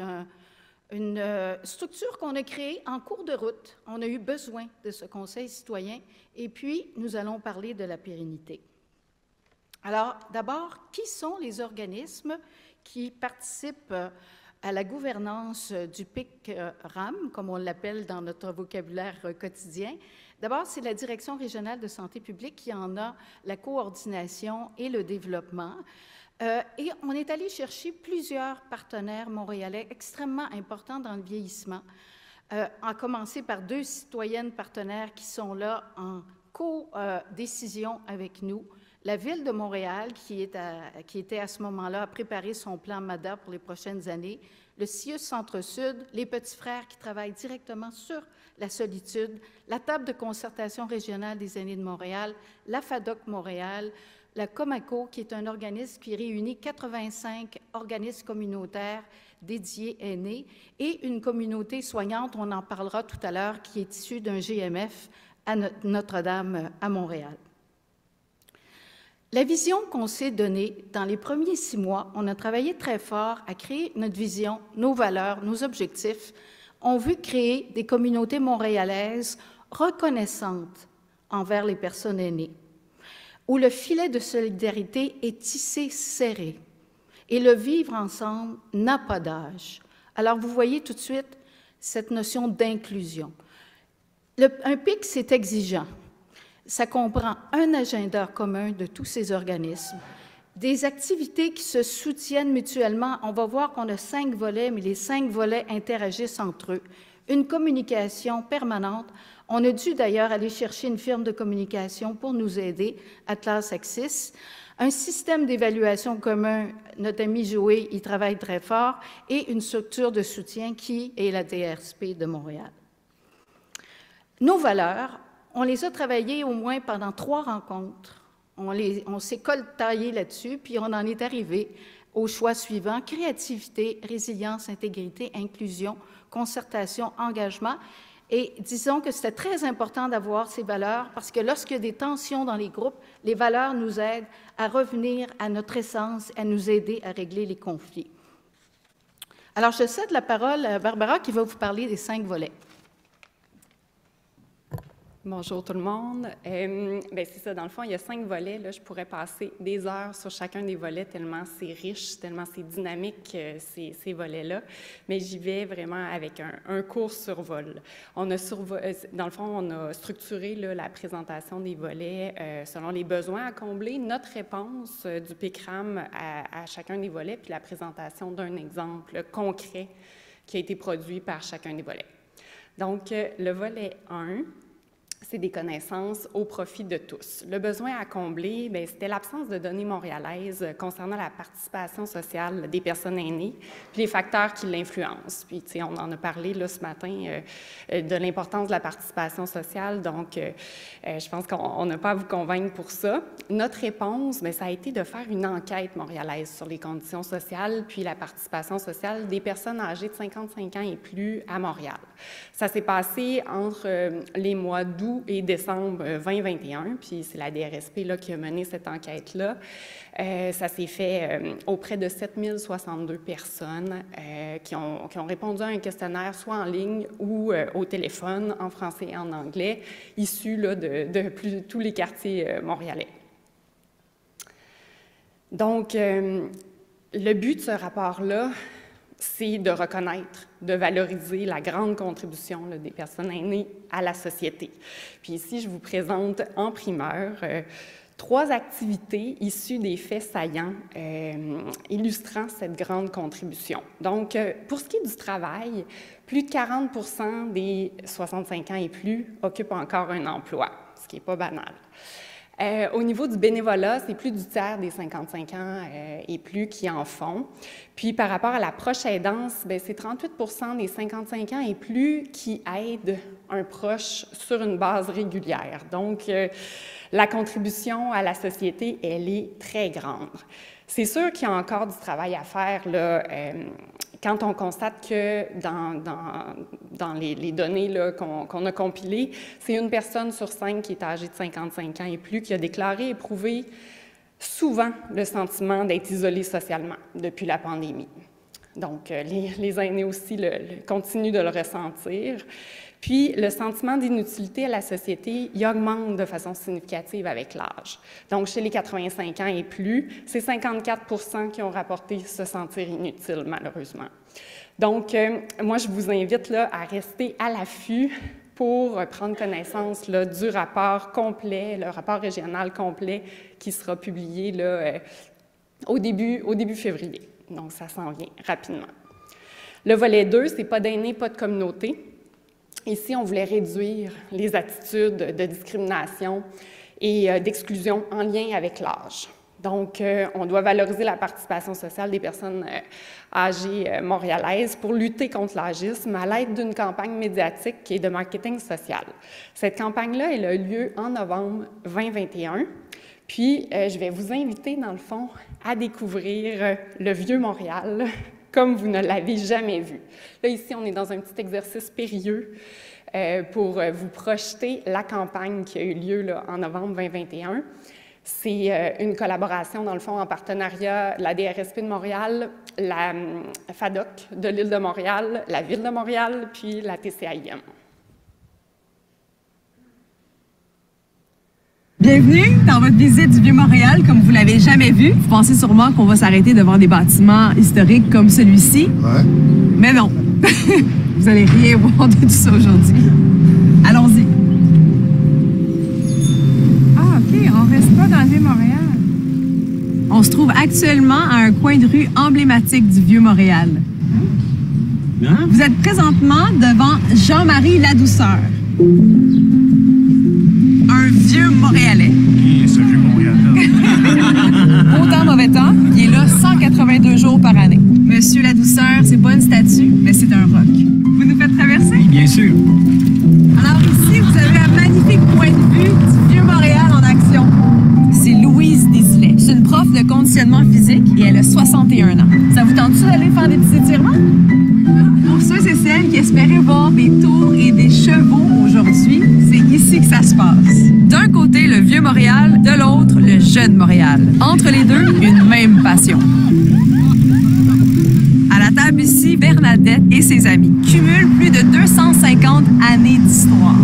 une structure qu'on a créée en cours de route. On a eu besoin de ce Conseil citoyen. Et puis, nous allons parler de la pérennité. Alors, d'abord, qui sont les organismes qui participent à la gouvernance du PIC-RAM, comme on l'appelle dans notre vocabulaire quotidien? D'abord, c'est la Direction régionale de santé publique qui en a la coordination et le développement. Et on est allé chercher plusieurs partenaires montréalais extrêmement importants dans le vieillissement, à commencer par 2 citoyennes partenaires qui sont là en co-décision avec nous. La Ville de Montréal, qui était à ce moment-là à préparer son plan MADA pour les prochaines années, le CIUS Centre-Sud, les Petits Frères qui travaillent directement sur la solitude, la Table de concertation régionale des aînés de Montréal, la FADOC Montréal, la Comaco, qui est un organisme qui réunit 85 organismes communautaires dédiés aînés, et une communauté soignante, on en parlera tout à l'heure, qui est issue d'un GMF à Notre-Dame à Montréal. La vision qu'on s'est donnée dans les premiers 6 mois, on a travaillé très fort à créer notre vision, nos valeurs, nos objectifs. On veut créer des communautés montréalaises reconnaissantes envers les personnes aînées, où le filet de solidarité est tissé serré et le vivre ensemble n'a pas d'âge. Alors, vous voyez tout de suite cette notion d'inclusion. Un PIC, c'est exigeant. Ça comprend un agenda commun de tous ces organismes, des activités qui se soutiennent mutuellement. On va voir qu'on a 5 volets, mais les 5 volets interagissent entre eux. Une communication permanente. On a dû d'ailleurs aller chercher une firme de communication pour nous aider, Atlas Axis. Un système d'évaluation commun, notre ami Joé y travaille très fort, et une structure de soutien qui est la DRSP de Montréal. Nos valeurs, on les a travaillées au moins pendant 3 rencontres. On s'est coltaillé là-dessus, puis on en est arrivé au choix suivant: créativité, résilience, intégrité, inclusion, concertation, engagement. Et disons que c'était très important d'avoir ces valeurs parce que lorsqu'il y a des tensions dans les groupes, les valeurs nous aident à revenir à notre essence, à nous aider à régler les conflits. Alors, je cède la parole à Barbara qui va vous parler des 5 volets. Bonjour tout le monde. C'est ça, dans le fond, il y a 5 volets. Là, je pourrais passer des heures sur chacun des volets tellement c'est riche, tellement c'est dynamique, ces volets-là. Mais j'y vais vraiment avec un court survol. Dans le fond, on a structuré là, la présentation des volets selon les besoins à combler, notre réponse du PICRAM à chacun des volets, puis la présentation d'un exemple concret qui a été produit par chacun des volets. Donc, le volet 1, c'est des connaissances au profit de tous. Le besoin à combler, c'était l'absence de données montréalaises concernant la participation sociale des personnes aînées, puis les facteurs qui l'influencent. Puis, tu sais, on en a parlé là, ce matin de l'importance de la participation sociale, donc je pense qu'on n'a pas à vous convaincre pour ça. Notre réponse, ça a été de faire une enquête montréalaise sur les conditions sociales puis la participation sociale des personnes âgées de 55 ans et plus à Montréal. Ça s'est passé entre les mois d'août et décembre 2021, puis c'est la DRSP là, qui a mené cette enquête-là. Ça s'est fait auprès de 7062 personnes qui ont répondu à un questionnaire soit en ligne ou au téléphone, en français et en anglais, issus là, de tous les quartiers montréalais. Donc, le but de ce rapport-là, c'est de reconnaître, de valoriser la grande contribution là, des personnes aînées à la société. Puis ici, je vous présente en primeur 3 activités issues des faits saillants illustrant cette grande contribution. Donc, pour ce qui est du travail, plus de 40% des 65 ans et plus occupent encore un emploi, ce qui n'est pas banal. Au niveau du bénévolat, c'est plus du tiers des 55 ans et plus qui en font. Puis, par rapport à la proche aidance, c'est 38% des 55 ans et plus qui aident un proche sur une base régulière. Donc, la contribution à la société, elle est très grande. C'est sûr qu'il y a encore du travail à faire, là, quand on constate que dans les données là, qu'on a compilées, c'est une personne sur 5 qui est âgée de 55 ans et plus qui a déclaré éprouver souvent le sentiment d'être isolé socialement depuis la pandémie. Donc, les aînés aussi continuent de le ressentir. Puis, le sentiment d'inutilité à la société, il augmente de façon significative avec l'âge. Donc, chez les 85 ans et plus, c'est 54% qui ont rapporté se sentir inutiles, malheureusement. Donc, moi, je vous invite là, à rester à l'affût pour prendre connaissance là, du rapport complet, le rapport régional complet qui sera publié là, au début février. Donc, ça s'en vient rapidement. Le volet 2, c'est pas d'aînés, pas de communauté. Ici, on voulait réduire les attitudes de discrimination et d'exclusion en lien avec l'âge. Donc, on doit valoriser la participation sociale des personnes âgées montréalaises pour lutter contre l'âgisme à l'aide d'une campagne médiatique et de marketing social. Cette campagne-là, elle a eu lieu en novembre 2021. Puis, je vais vous inviter, dans le fond, à découvrir le vieux Montréal, comme vous ne l'avez jamais vu. Là, ici, on est dans un petit exercice périlleux pour vous projeter la campagne qui a eu lieu là, en novembre 2021. C'est une collaboration, dans le fond, en partenariat, la DRSP de Montréal, la FADOC de l'île de Montréal, la Ville de Montréal, puis la TCAIM. Bienvenue dans votre visite du Vieux-Montréal, comme vous l'avez jamais vu. Vous pensez sûrement qu'on va s'arrêter devant des bâtiments historiques comme celui-ci. Ouais. Mais non, vous allez rien voir de tout ça aujourd'hui. Allons-y. Ah, OK, on reste pas dans le Vieux-Montréal. On se trouve actuellement à un coin de rue emblématique du Vieux-Montréal. Hein? Vous êtes présentement devant Jean-Marie Ladouceur. Un vieux Montréalais. Qui est ce vieux Montréal-là? Beau temps, mauvais temps, il est là 182 jours par année. Monsieur Ladouceur, c'est pas une statue, mais c'est un roc. Vous nous faites traverser? Oui, bien sûr. Alors ici, vous avez un magnifique point de vue du vieux Montréal en action. C'est Louise Desilets. C'est une prof de conditionnement physique et elle a 61 ans. Ça vous tente-tu d'aller faire des petits étirements? Pour ceux et celles qui espéraient voir des tours et des chevaux aujourd'hui, c'est ici que ça se passe. D'un côté, le vieux Montréal, de l'autre, le jeune Montréal. Entre les deux, une même passion. À la table ici, Bernadette et ses amis cumulent plus de 250 années d'histoire.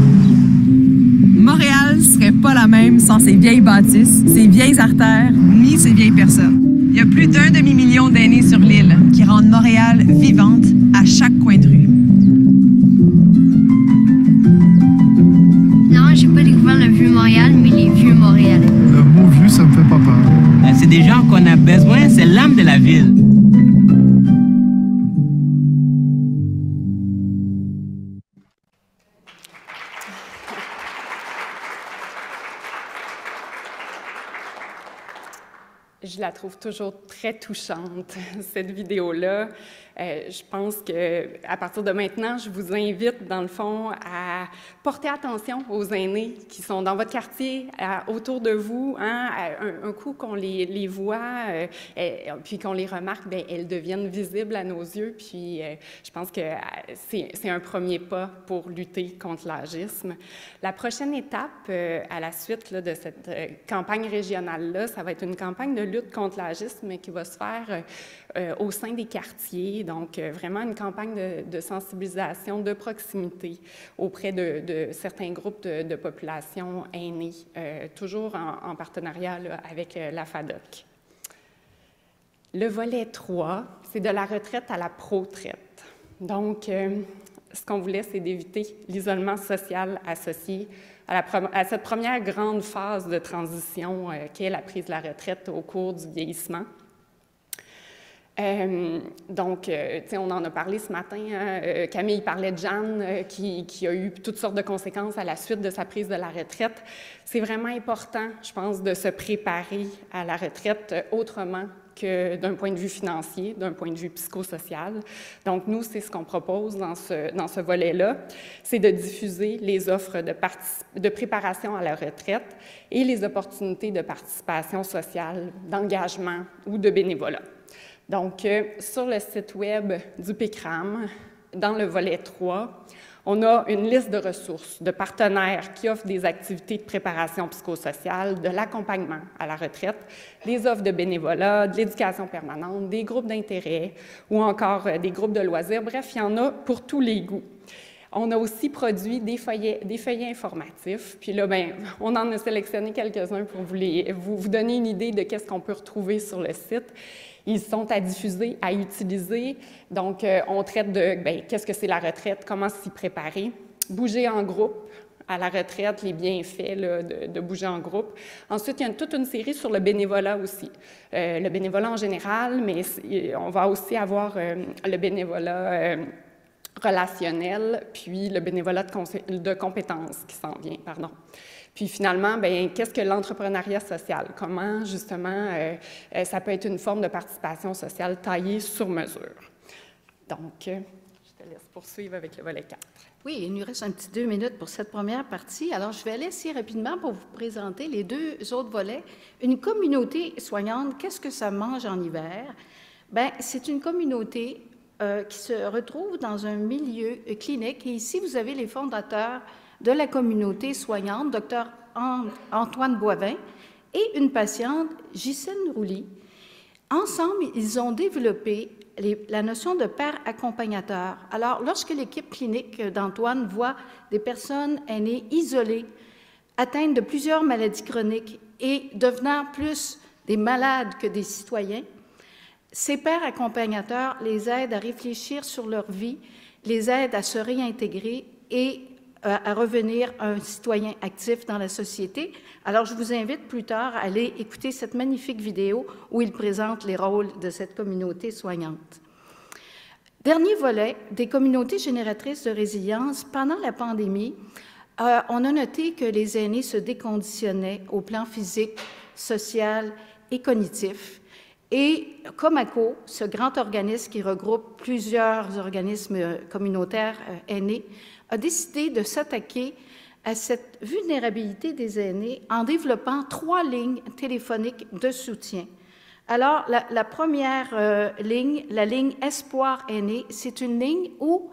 Montréal serait pas la même sans ses vieilles bâtisses, ses vieilles artères, ni ses vieilles personnes. Il y a plus d'1 demi-million d'aînés sur l'île qui rendent Montréal vivante à chaque coin de rue. Non, j'ai pas découvert le vieux Montréal, mais les vieux Montréalais. Le mot vieux, ça me fait pas peur. C'est des gens qu'on a besoin, c'est l'âme de la ville. Je la trouve toujours très touchante, cette vidéo-là. Je pense qu'à partir de maintenant, je vous invite, dans le fond, à porter attention aux aînés qui sont dans votre quartier, autour de vous. Hein, un coup qu'on les voit, puis qu'on les remarque, bien, elles deviennent visibles à nos yeux. Puis je pense que c'est un premier pas pour lutter contre l'agisme. La prochaine étape, à la suite là, de cette campagne régionale-là, ça va être une campagne de lutte contre l'agisme qui va se faire au sein des quartiers. Donc, vraiment une campagne de sensibilisation, de proximité auprès de certains groupes de population aînée, toujours en partenariat là, avec la FADOC. Le volet 3, c'est de la retraite à la pro-traite. Donc, ce qu'on voulait, c'est d'éviter l'isolement social associé à cette première grande phase de transition qu'est la prise de la retraite au cours du vieillissement. Donc, on en a parlé ce matin. Hein, Camille parlait de Jeanne qui a eu toutes sortes de conséquences à la suite de sa prise de la retraite. C'est vraiment important, je pense, de se préparer à la retraite autrement que d'un point de vue financier, d'un point de vue psychosocial. Donc, nous, c'est ce qu'on propose dans ce volet-là, c'est de diffuser les offres de préparation à la retraite et les opportunités de participation sociale, d'engagement ou de bénévolat. Donc, sur le site web du PCRAM, dans le volet 3, on a une liste de ressources, de partenaires qui offrent des activités de préparation psychosociale, de l'accompagnement à la retraite, des offres de bénévolat, de l'éducation permanente, des groupes d'intérêt ou encore des groupes de loisirs. Bref, il y en a pour tous les goûts. On a aussi produit des feuillets informatifs. Puis là, bien, on en a sélectionné quelques-uns pour vous donner une idée de qu'est-ce qu'on peut retrouver sur le site. Ils sont à diffuser, à utiliser. Donc, on traite de qu'est-ce que c'est la retraite, comment s'y préparer, bouger en groupe à la retraite, les bienfaits là, de bouger en groupe. Ensuite, il y a toute une série sur le bénévolat aussi. Le bénévolat en général, mais on va aussi avoir le bénévolat relationnel, puis le bénévolat de compétences qui s'en vient, pardon. Puis finalement, bien, qu'est-ce que l'entrepreneuriat social? Comment, justement, ça peut être une forme de participation sociale taillée sur mesure? Donc, je te laisse poursuivre avec le volet 4. Oui, il nous reste un petit 2 minutes pour cette première partie. Alors, je vais aller assez rapidement pour vous présenter les 2 autres volets. Une communauté soignante, qu'est-ce que ça mange en hiver? Bien, c'est une communauté qui se retrouve dans un milieu clinique. Et ici, vous avez les fondateurs de la communauté soignante, Dr. Antoine Boivin et une patiente, Gisèle Rouly. Ensemble, ils ont développé la notion de père accompagnateur. Alors, lorsque l'équipe clinique d'Antoine voit des personnes aînées isolées, atteintes de plusieurs maladies chroniques et devenant plus des malades que des citoyens, ces pères accompagnateurs les aident à réfléchir sur leur vie, les aident à se réintégrer et à revenir un citoyen actif dans la société. Alors, je vous invite plus tard à aller écouter cette magnifique vidéo où il présente les rôles de cette communauté soignante. Dernier volet, des communautés génératrices de résilience. Pendant la pandémie, on a noté que les aînés se déconditionnaient au plan physique, social et cognitif. Et Comaco, ce grand organisme qui regroupe plusieurs organismes communautaires aînés, a décidé de s'attaquer à cette vulnérabilité des aînés en développant 3 lignes téléphoniques de soutien. Alors, la première ligne, la ligne Espoir aîné, c'est une ligne où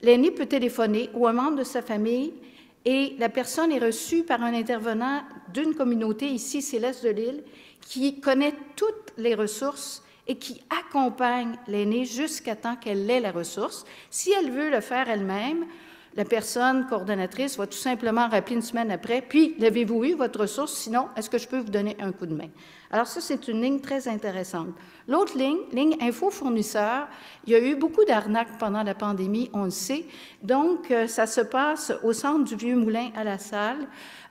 l'aîné peut téléphoner ou un membre de sa famille et la personne est reçue par un intervenant d'une communauté, ici c'est l'Est de l'île, qui connaît toutes les ressources et qui accompagne l'aîné jusqu'à temps qu'elle ait la ressource. Si elle veut le faire elle-même, la personne coordonnatrice va tout simplement rappeler une semaine après, puis l'avez-vous eu, votre ressource? Sinon, est-ce que je peux vous donner un coup de main? Alors ça, c'est une ligne très intéressante. L'autre ligne, ligne info-fournisseur, il y a eu beaucoup d'arnaques pendant la pandémie, on le sait. Donc, ça se passe au centre du Vieux-Moulin à La Salle.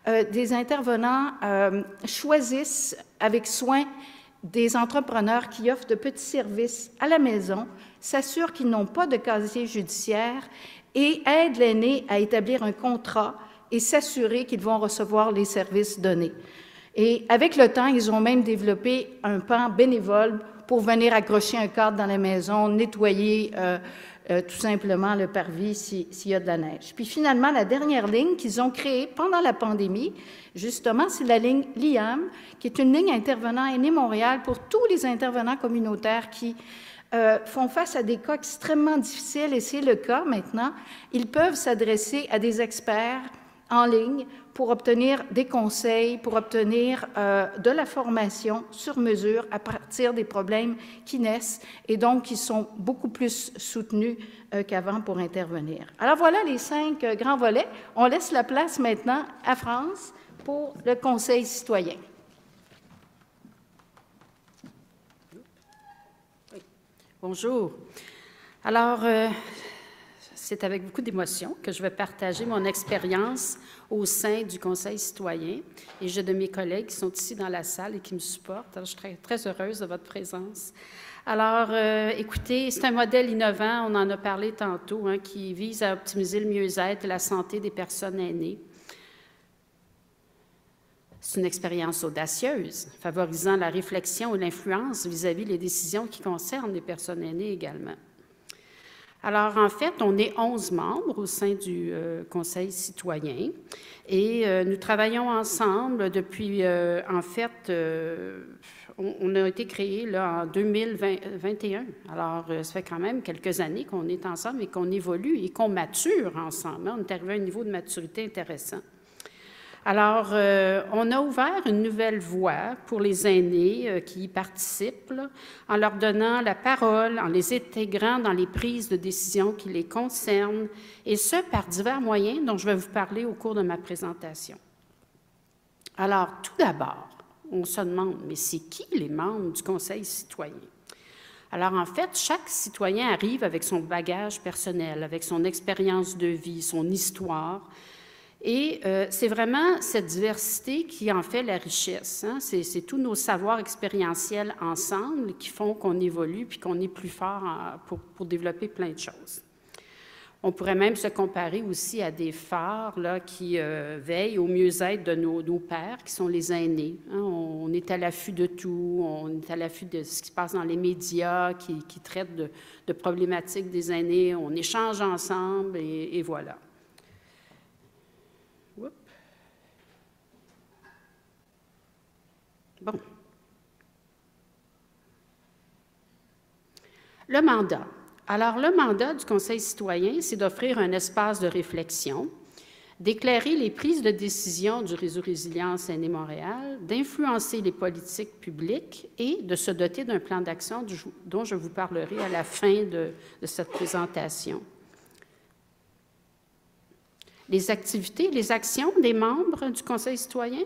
Des intervenants choisissent avec soin des entrepreneurs qui offrent de petits services à la maison, s'assurent qu'ils n'ont pas de casier judiciaire et aident l'aîné à établir un contrat et s'assurer qu'ils vont recevoir les services donnés. Et avec le temps, ils ont même développé un pan bénévole pour venir accrocher un cadre dans la maison, nettoyer tout simplement le parvis s'il y a de la neige. Puis finalement, la dernière ligne qu'ils ont créée pendant la pandémie, justement, c'est la ligne LIAM, qui est une ligne intervenant aîné Montréal pour tous les intervenants communautaires qui font face à des cas extrêmement difficiles, et c'est le cas maintenant. Ils peuvent s'adresser à des experts en ligne pour obtenir des conseils, pour obtenir de la formation sur mesure à partir des problèmes qui naissent et donc qui sont beaucoup plus soutenus qu'avant pour intervenir. Alors voilà les 5 grands volets. On laisse la place maintenant à France pour le Conseil citoyen. Bonjour. Alors, c'est avec beaucoup d'émotion que je vais partager mon expérience au sein du Conseil citoyen. Et j'ai de mes collègues qui sont ici dans la salle et qui me supportent. Alors, je suis très, très heureuse de votre présence. Alors, écoutez, c'est un modèle innovant, on en a parlé tantôt, hein, qui vise à optimiser le mieux-être et la santé des personnes aînées. C'est une expérience audacieuse, favorisant la réflexion et l'influence vis-à-vis des décisions qui concernent les personnes aînées également. Alors, en fait, on est 11 membres au sein du Conseil citoyen et nous travaillons ensemble depuis, en fait, on a été créé là, en 2021. Alors, ça fait quand même quelques années qu'on est ensemble et qu'on évolue et qu'on mature ensemble. On est arrivé à un niveau de maturité intéressant. Alors, on a ouvert une nouvelle voie pour les aînés qui y participent, là, en leur donnant la parole, en les intégrant dans les prises de décision qui les concernent, et ce, par divers moyens dont je vais vous parler au cours de ma présentation. Alors, tout d'abord, on se demande, mais c'est qui les membres du Conseil citoyen? Alors, en fait, chaque citoyen arrive avec son bagage personnel, avec son expérience de vie, son histoire. Et c'est vraiment cette diversité qui en fait la richesse. Hein? C'est tous nos savoirs expérientiels ensemble qui font qu'on évolue puis qu'on est plus fort pour développer plein de choses. On pourrait même se comparer aussi à des phares là, qui veillent au mieux-être de nos pairs, qui sont les aînés. Hein? On est à l'affût de tout, on est à l'affût de ce qui se passe dans les médias, qui traitent de problématiques des aînés. On échange ensemble et voilà. Bon. Le mandat. Alors, le mandat du Conseil citoyen, c'est d'offrir un espace de réflexion, d'éclairer les prises de décision du réseau Résilience Aînés Montréal, d'influencer les politiques publiques et de se doter d'un plan d'action dont je vous parlerai à la fin de cette présentation. Les activités, les actions des membres du Conseil citoyen,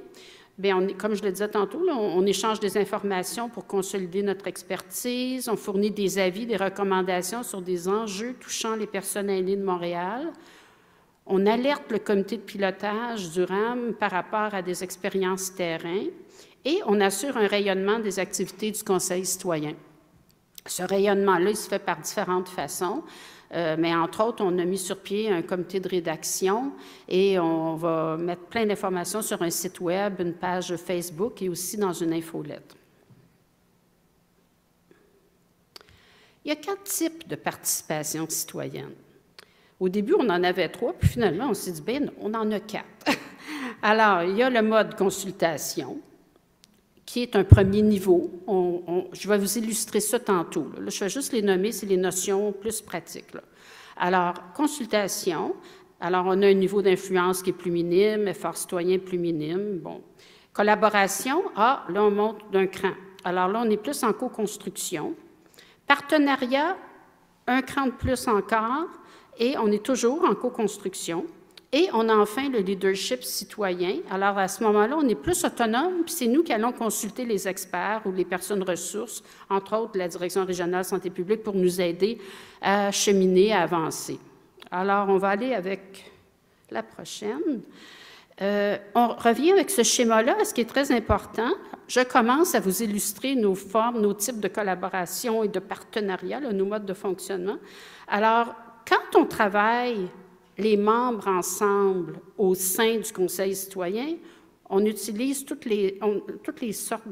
bien, comme je le disais tantôt, là, on échange des informations pour consolider notre expertise, on fournit des avis, des recommandations sur des enjeux touchant les personnes aînées de Montréal. On alerte le comité de pilotage du RAM par rapport à des expériences terrain et on assure un rayonnement des activités du Conseil citoyen. Ce rayonnement-là, il se fait par différentes façons, mais entre autres, on a mis sur pied un comité de rédaction et on va mettre plein d'informations sur un site web, une page Facebook et aussi dans une infolettre. Il y a 4 types de participation citoyenne. Au début, on en avait 3, puis finalement, on s'est dit, bien, on en a 4. Alors, il y a le mode consultation, qui est un premier niveau. Je vais vous illustrer ça tantôt. Là, je vais juste les nommer, c'est les notions plus pratiques. Là. Alors, consultation, alors on a un niveau d'influence qui est plus minime, effort citoyen plus minime. Bon. Collaboration, là, on monte d'un cran. Alors là, on est plus en co-construction. Partenariat, un cran de plus encore. Et on est toujours en co-construction. Et on a enfin le leadership citoyen. Alors, à ce moment-là, on est plus autonome, puis c'est nous qui allons consulter les experts ou les personnes ressources, entre autres la Direction régionale santé publique, pour nous aider à cheminer, à avancer. Alors, on va aller avec la prochaine. On revient avec ce schéma-là, ce qui est très important. Je commence à vous illustrer nos formes, nos types de collaboration et de partenariat, là, nos modes de fonctionnement. Alors, quand on travaille les membres ensemble au sein du Conseil citoyen, on utilise toutes les sortes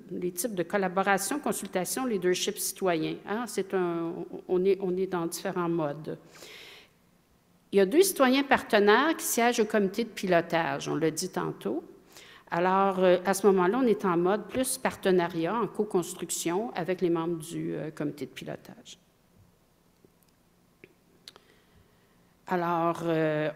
les types de collaboration, consultation, leadership citoyen. Hein? On est dans différents modes. Il y a 2 citoyens partenaires qui siègent au comité de pilotage, on l'a dit tantôt. Alors, à ce moment-là, on est en mode plus partenariat, en co-construction avec les membres du comité de pilotage. Alors,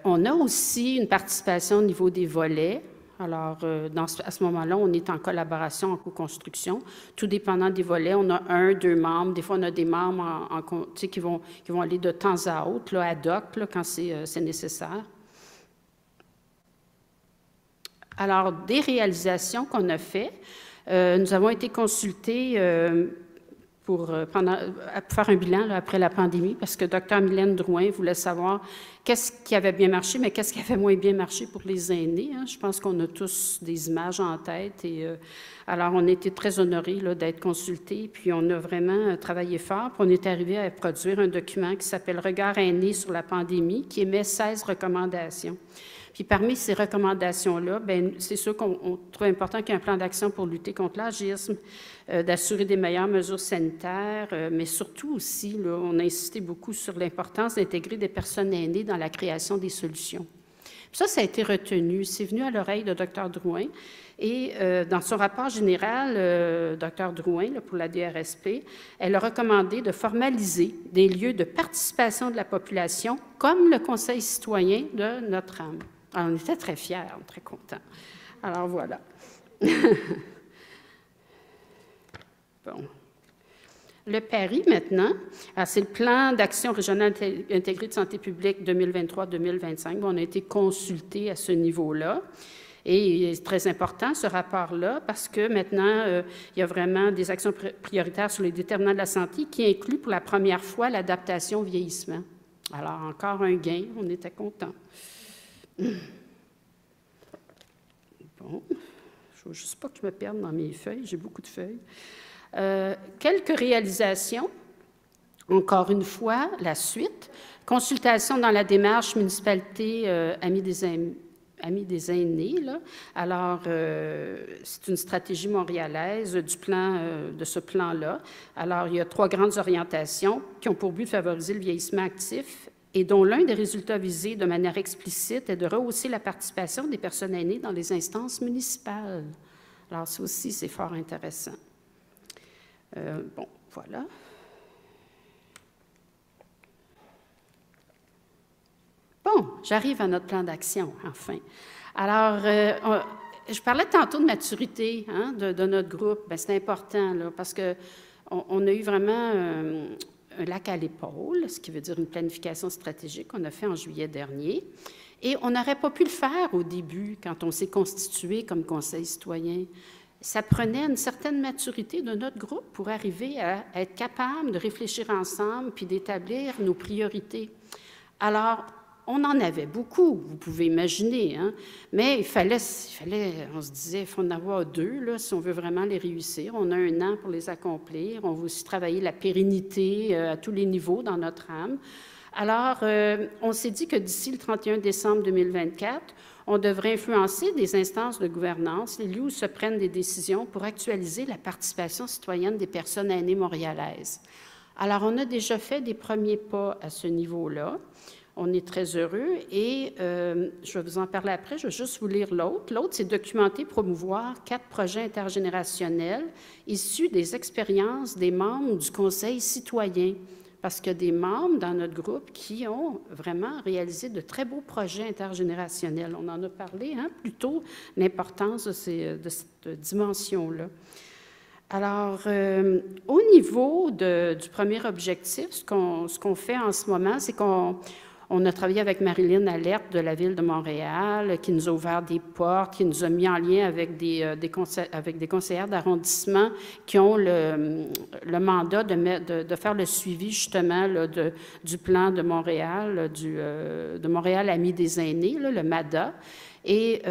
on a aussi une participation au niveau des volets. Alors, à ce moment-là, on est en collaboration, en co-construction. Tout dépendant des volets, on a 1, 2 membres. Des fois, on a des membres qui vont aller de temps à autre, là, ad hoc, là, quand c'est nécessaire. Alors, des réalisations qu'on a faites. Nous avons été consultés pour faire un bilan là, après la pandémie, parce que Dr. Mylène Drouin voulait savoir qu'est-ce qui avait bien marché, mais qu'est-ce qui avait moins bien marché pour les aînés. Hein. Je pense qu'on a tous des images en tête. Et, alors, on était très honorés d'être consultés, puis on a vraiment travaillé fort. Puis on est arrivé à produire un document qui s'appelle « Regard aîné sur la pandémie », qui émet 16 recommandations. Puis parmi ces recommandations-là, c'est sûr qu'on trouve important qu'il y ait un plan d'action pour lutter contre l'agisme, d'assurer des meilleures mesures sanitaires, mais surtout aussi, là, on a insisté beaucoup sur l'importance d'intégrer des personnes aînées dans la création des solutions. Puis ça a été retenu, c'est venu à l'oreille de Dr. Drouin. Et dans son rapport général, Dr. Drouin, là, pour la DRSP, elle a recommandé de formaliser des lieux de participation de la population comme le Conseil citoyen de notre âme. Alors, on était très fiers, très contents. Alors, voilà. Bon. Le PARI, maintenant, c'est le plan d'action régionale intégrée de santé publique 2023-2025. On a été consultés à ce niveau-là. Et c'est très important, ce rapport-là, parce que maintenant, il y a vraiment des actions prioritaires sur les déterminants de la santé qui incluent pour la première fois l'adaptation au vieillissement. Alors, encore un gain, on était contents. Bon, je ne veux juste pas que je me perde dans mes feuilles, j'ai beaucoup de feuilles. Quelques réalisations, encore une fois, la suite. Consultation dans la démarche municipalité Amis des aînés. Là. Alors, c'est une stratégie montréalaise de ce plan-là. Alors, il y a 3 grandes orientations qui ont pour but de favoriser le vieillissement actif et dont l'un des résultats visés de manière explicite est de rehausser la participation des personnes aînées dans les instances municipales. Alors, ça aussi, c'est fort intéressant. Bon, voilà. Bon, j'arrive à notre plan d'action, enfin. Alors, je parlais tantôt de maturité hein, de notre groupe. Bien, c'est important, là, parce qu'on a eu vraiment un lac à l'épaule, ce qui veut dire une planification stratégique qu'on a fait en juillet dernier. Et on n'aurait pas pu le faire au début, quand on s'est constitué comme conseil citoyen. Ça prenait une certaine maturité de notre groupe pour arriver à être capable de réfléchir ensemble puis d'établir nos priorités. Alors, on en avait beaucoup, vous pouvez imaginer, hein? Mais il fallait, on se disait, il faut en avoir 2 là, si on veut vraiment les réussir. On a 1 an pour les accomplir. On veut aussi travailler la pérennité à tous les niveaux dans notre âme. Alors, on s'est dit que d'ici le 31 décembre 2024, on devrait influencer des instances de gouvernance, les lieux où se prennent des décisions pour actualiser la participation citoyenne des personnes aînées montréalaises. Alors, on a déjà fait des premiers pas à ce niveau-là. On est très heureux et je vais vous en parler après, je vais juste vous lire l'autre. L'autre, c'est documenter, promouvoir 4 projets intergénérationnels issus des expériences des membres du Conseil citoyen. Parce qu'il y a des membres dans notre groupe qui ont vraiment réalisé de très beaux projets intergénérationnels. On en a parlé hein, plus tôt, l'importance de cette dimension-là. Alors, au niveau du premier objectif, ce qu'on fait en ce moment, c'est qu'on a travaillé avec Marilyn Alerte de la Ville de Montréal, qui nous a ouvert des portes, qui nous a mis en lien avec des conseillères d'arrondissement qui ont le mandat de faire le suivi, justement, là, du plan de Montréal, de Montréal Amis des aînés, là, le MADA. Et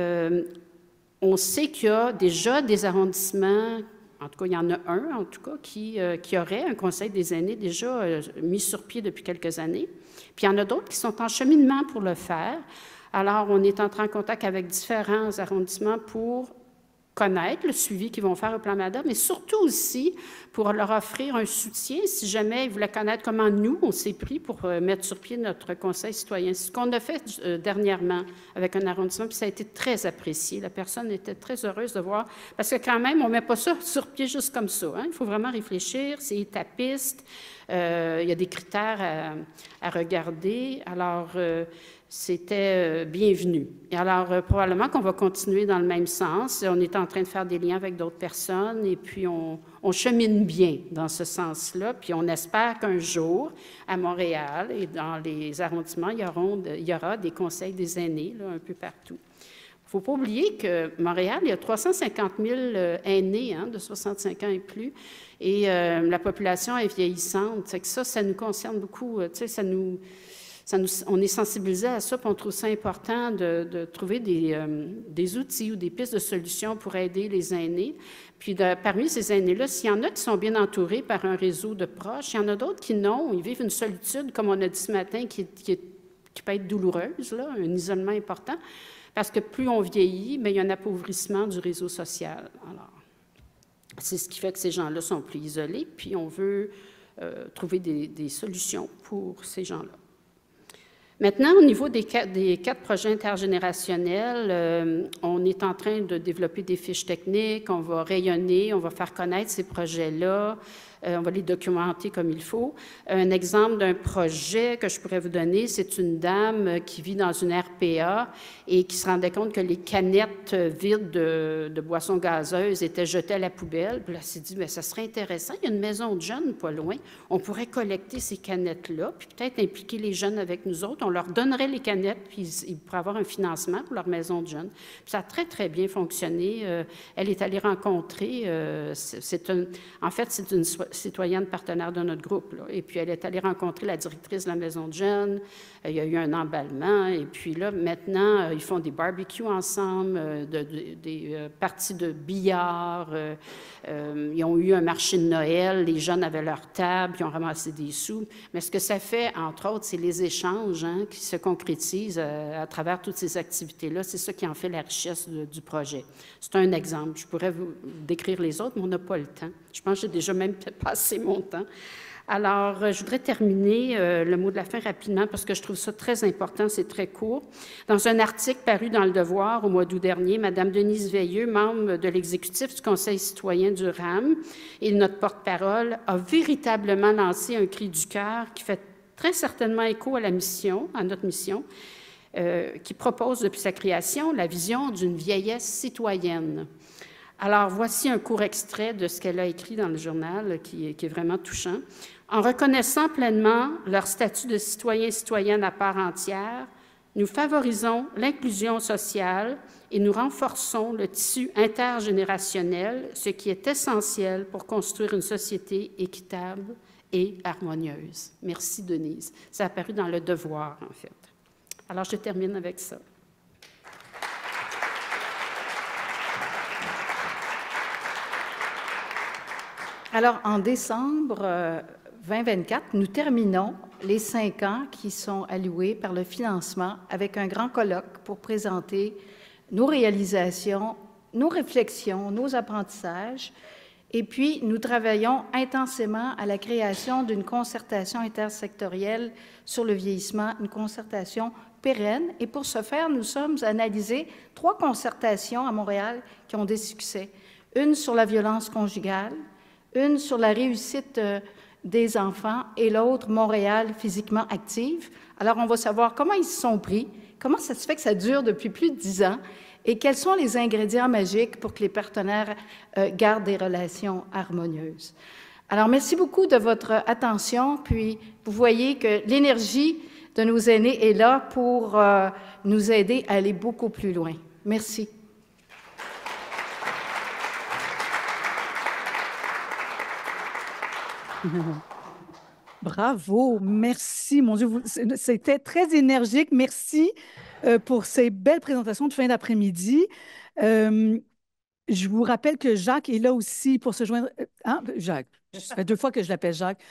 on sait qu'il y a déjà des arrondissements, en tout cas, il y en a un, en tout cas, qui aurait un conseil des aînés déjà mis sur pied depuis quelques années. Puis il y en a d'autres qui sont en cheminement pour le faire. Alors, on est entré en contact avec différents arrondissements pour connaître le suivi qu'ils vont faire au plan MADA, mais surtout aussi pour leur offrir un soutien si jamais ils voulaient connaître comment nous, on s'est pris pour mettre sur pied notre conseil citoyen. C'est ce qu'on a fait dernièrement avec un arrondissement, puis ça a été très apprécié. La personne était très heureuse de voir, parce que quand même, on ne met pas ça sur pied juste comme ça. Hein? Il faut vraiment réfléchir, c'est étapiste, il y a des critères à regarder. Alors, c'était bienvenu. Et alors, probablement qu'on va continuer dans le même sens. On est en train de faire des liens avec d'autres personnes et puis on chemine bien dans ce sens-là. Puis on espère qu'un jour, à Montréal et dans les arrondissements, il y aura des conseils des aînés là, un peu partout. Il ne faut pas oublier que Montréal, il y a 350 000 aînés hein, de 65 ans et plus, et la population est vieillissante. C'est que ça nous concerne beaucoup. Tu sais, on est sensibilisé à ça, puis on trouve ça important de trouver des outils ou des pistes de solutions pour aider les aînés. Puis parmi ces aînés-là, s'il y en a qui sont bien entourés par un réseau de proches, il y en a d'autres qui non. Ils vivent une solitude, comme on a dit ce matin, qui peut être douloureuse, là, un isolement important, parce que plus on vieillit, mais il y a un appauvrissement du réseau social. Alors, c'est ce qui fait que ces gens-là sont plus isolés, puis on veut trouver des solutions pour ces gens-là. Maintenant, au niveau des 4 projets intergénérationnels, on est en train de développer des fiches techniques, on va rayonner, on va faire connaître ces projets-là, on va les documenter comme il faut. Un exemple d'un projet que je pourrais vous donner, c'est une dame qui vit dans une RPA et qui se rendait compte que les canettes vides de boissons gazeuses étaient jetées à la poubelle. Puis là, elle s'est dit, bien, ça serait intéressant, il y a une maison de jeunes pas loin, on pourrait collecter ces canettes-là, puis peut-être impliquer les jeunes avec nous autres, on leur donnerait les canettes, puis ils pourraient avoir un financement pour leur maison de jeunes. Puis ça a très, très bien fonctionné. Elle est allée rencontrer, en fait, c'est une citoyenne partenaire de notre groupe, là. Et puis elle est allée rencontrer la directrice de la maison de jeunes, il y a eu un emballement, et puis là, maintenant, ils font des barbecues ensemble, des parties de billard, ils ont eu un marché de Noël, les jeunes avaient leur table, ils ont ramassé des sous. Mais ce que ça fait, entre autres, c'est les échanges hein, qui se concrétisent à travers toutes ces activités-là. C'est ça qui en fait la richesse du projet. C'est un exemple. Je pourrais vous décrire les autres, mais on n'a pas le temps. Je pense que j'ai déjà même passé mon temps. Alors, je voudrais terminer le mot de la fin rapidement parce que je trouve ça très important, c'est très court. Dans un article paru dans Le Devoir au mois d'août dernier, Mme Denise Veilleux, membre de l'exécutif du Conseil citoyen du RAM et notre porte-parole, a véritablement lancé un cri du cœur qui fait très certainement écho à notre mission. qui propose depuis sa création la vision d'une vieillesse citoyenne. Alors, voici un court extrait de ce qu'elle a écrit dans le journal qui est vraiment touchant. En reconnaissant pleinement leur statut de citoyen et citoyenne à part entière, nous favorisons l'inclusion sociale et nous renforçons le tissu intergénérationnel, ce qui est essentiel pour construire une société équitable et harmonieuse. Merci, Denise. Ça a apparu dans Le Devoir, en fait. Alors, je termine avec ça. Alors, en décembre 2024, nous terminons les 5 ans qui sont alloués par le financement avec un grand colloque pour présenter nos réalisations, nos réflexions, nos apprentissages. Et puis, nous travaillons intensément à la création d'une concertation intersectorielle sur le vieillissement, une concertation pérenne. Et pour ce faire, nous sommes analysés 3 concertations à Montréal qui ont des succès. Une sur la violence conjugale, une sur la réussite des enfants et l'autre, Montréal physiquement active. Alors, on va savoir comment ils se sont pris, comment ça se fait que ça dure depuis plus de 10 ans et quels sont les ingrédients magiques pour que les partenaires gardent des relations harmonieuses. Alors, merci beaucoup de votre attention, puis vous voyez que l'énergie de nos aînés est là pour nous aider à aller beaucoup plus loin. Merci. Bravo, merci, mon Dieu, c'était très énergique. Merci pour ces belles présentations de fin d'après-midi. Je vous rappelle que Jacques est là aussi pour se joindre. Hein? Jacques, ça fait 2 fois que je l'appelle Jacques.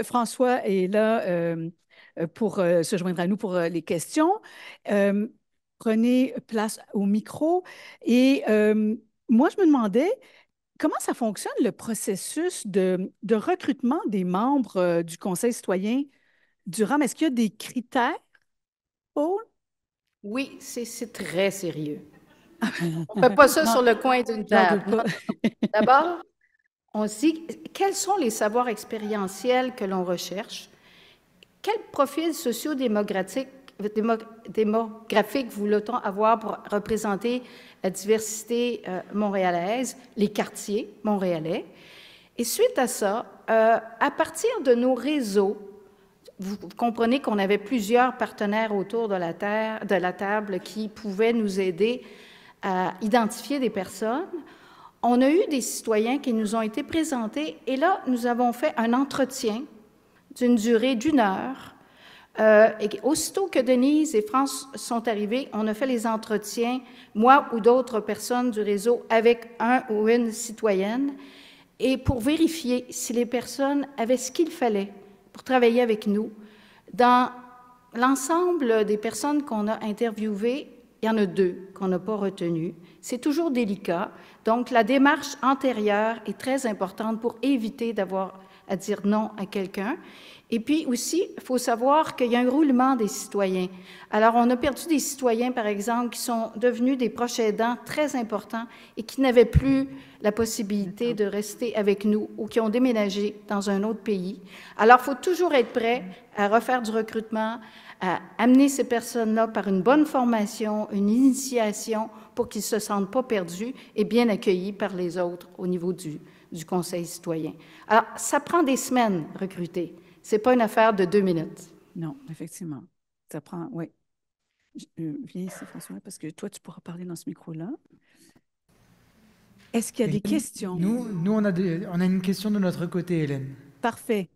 François est là pour se joindre à nous pour les questions. Prenez place au micro. Et moi, je me demandais, comment ça fonctionne le processus de recrutement des membres du Conseil citoyen du RAM? Est-ce qu'il y a des critères, Paul? Oui, c'est très sérieux. On ne fait pas ça sur le coin d'une table. D'abord, on se dit quels sont les savoirs expérientiels que l'on recherche, quel profil socio-démographique voulait-on avoir pour représenter la diversité montréalaise, les quartiers montréalais. Et suite à ça, à partir de nos réseaux, vous comprenez qu'on avait plusieurs partenaires autour de la table qui pouvaient nous aider à identifier des personnes. On a eu des citoyens qui nous ont été présentés et là, nous avons fait un entretien d'une durée d'1 heure. Et aussitôt que Denise et France sont arrivés, on a fait les entretiens, moi ou d'autres personnes du réseau, avec un ou une citoyenne, et pour vérifier si les personnes avaient ce qu'il fallait pour travailler avec nous. Dans l'ensemble des personnes qu'on a interviewées, il y en a 2 qu'on n'a pas retenues. C'est toujours délicat. Donc, la démarche antérieure est très importante pour éviter d'avoir à dire non à quelqu'un. Et puis aussi, il faut savoir qu'il y a un roulement des citoyens. Alors, on a perdu des citoyens, par exemple, qui sont devenus des proches aidants très importants et qui n'avaient plus la possibilité de rester avec nous ou qui ont déménagé dans un autre pays. Alors, il faut toujours être prêt à refaire du recrutement, à amener ces personnes-là par une bonne formation, une initiation pour qu'ils ne se sentent pas perdus et bien accueillis par les autres au niveau du Conseil citoyen. Alors, ça prend des semaines, recruter. Ce n'est pas une affaire de 2 minutes. Non, effectivement. Ça prend, oui. Viens ici, François, parce que toi, tu pourras parler dans ce micro-là. Est-ce qu'il y a des questions? Nous on a une question de notre côté, Hélène. Parfait.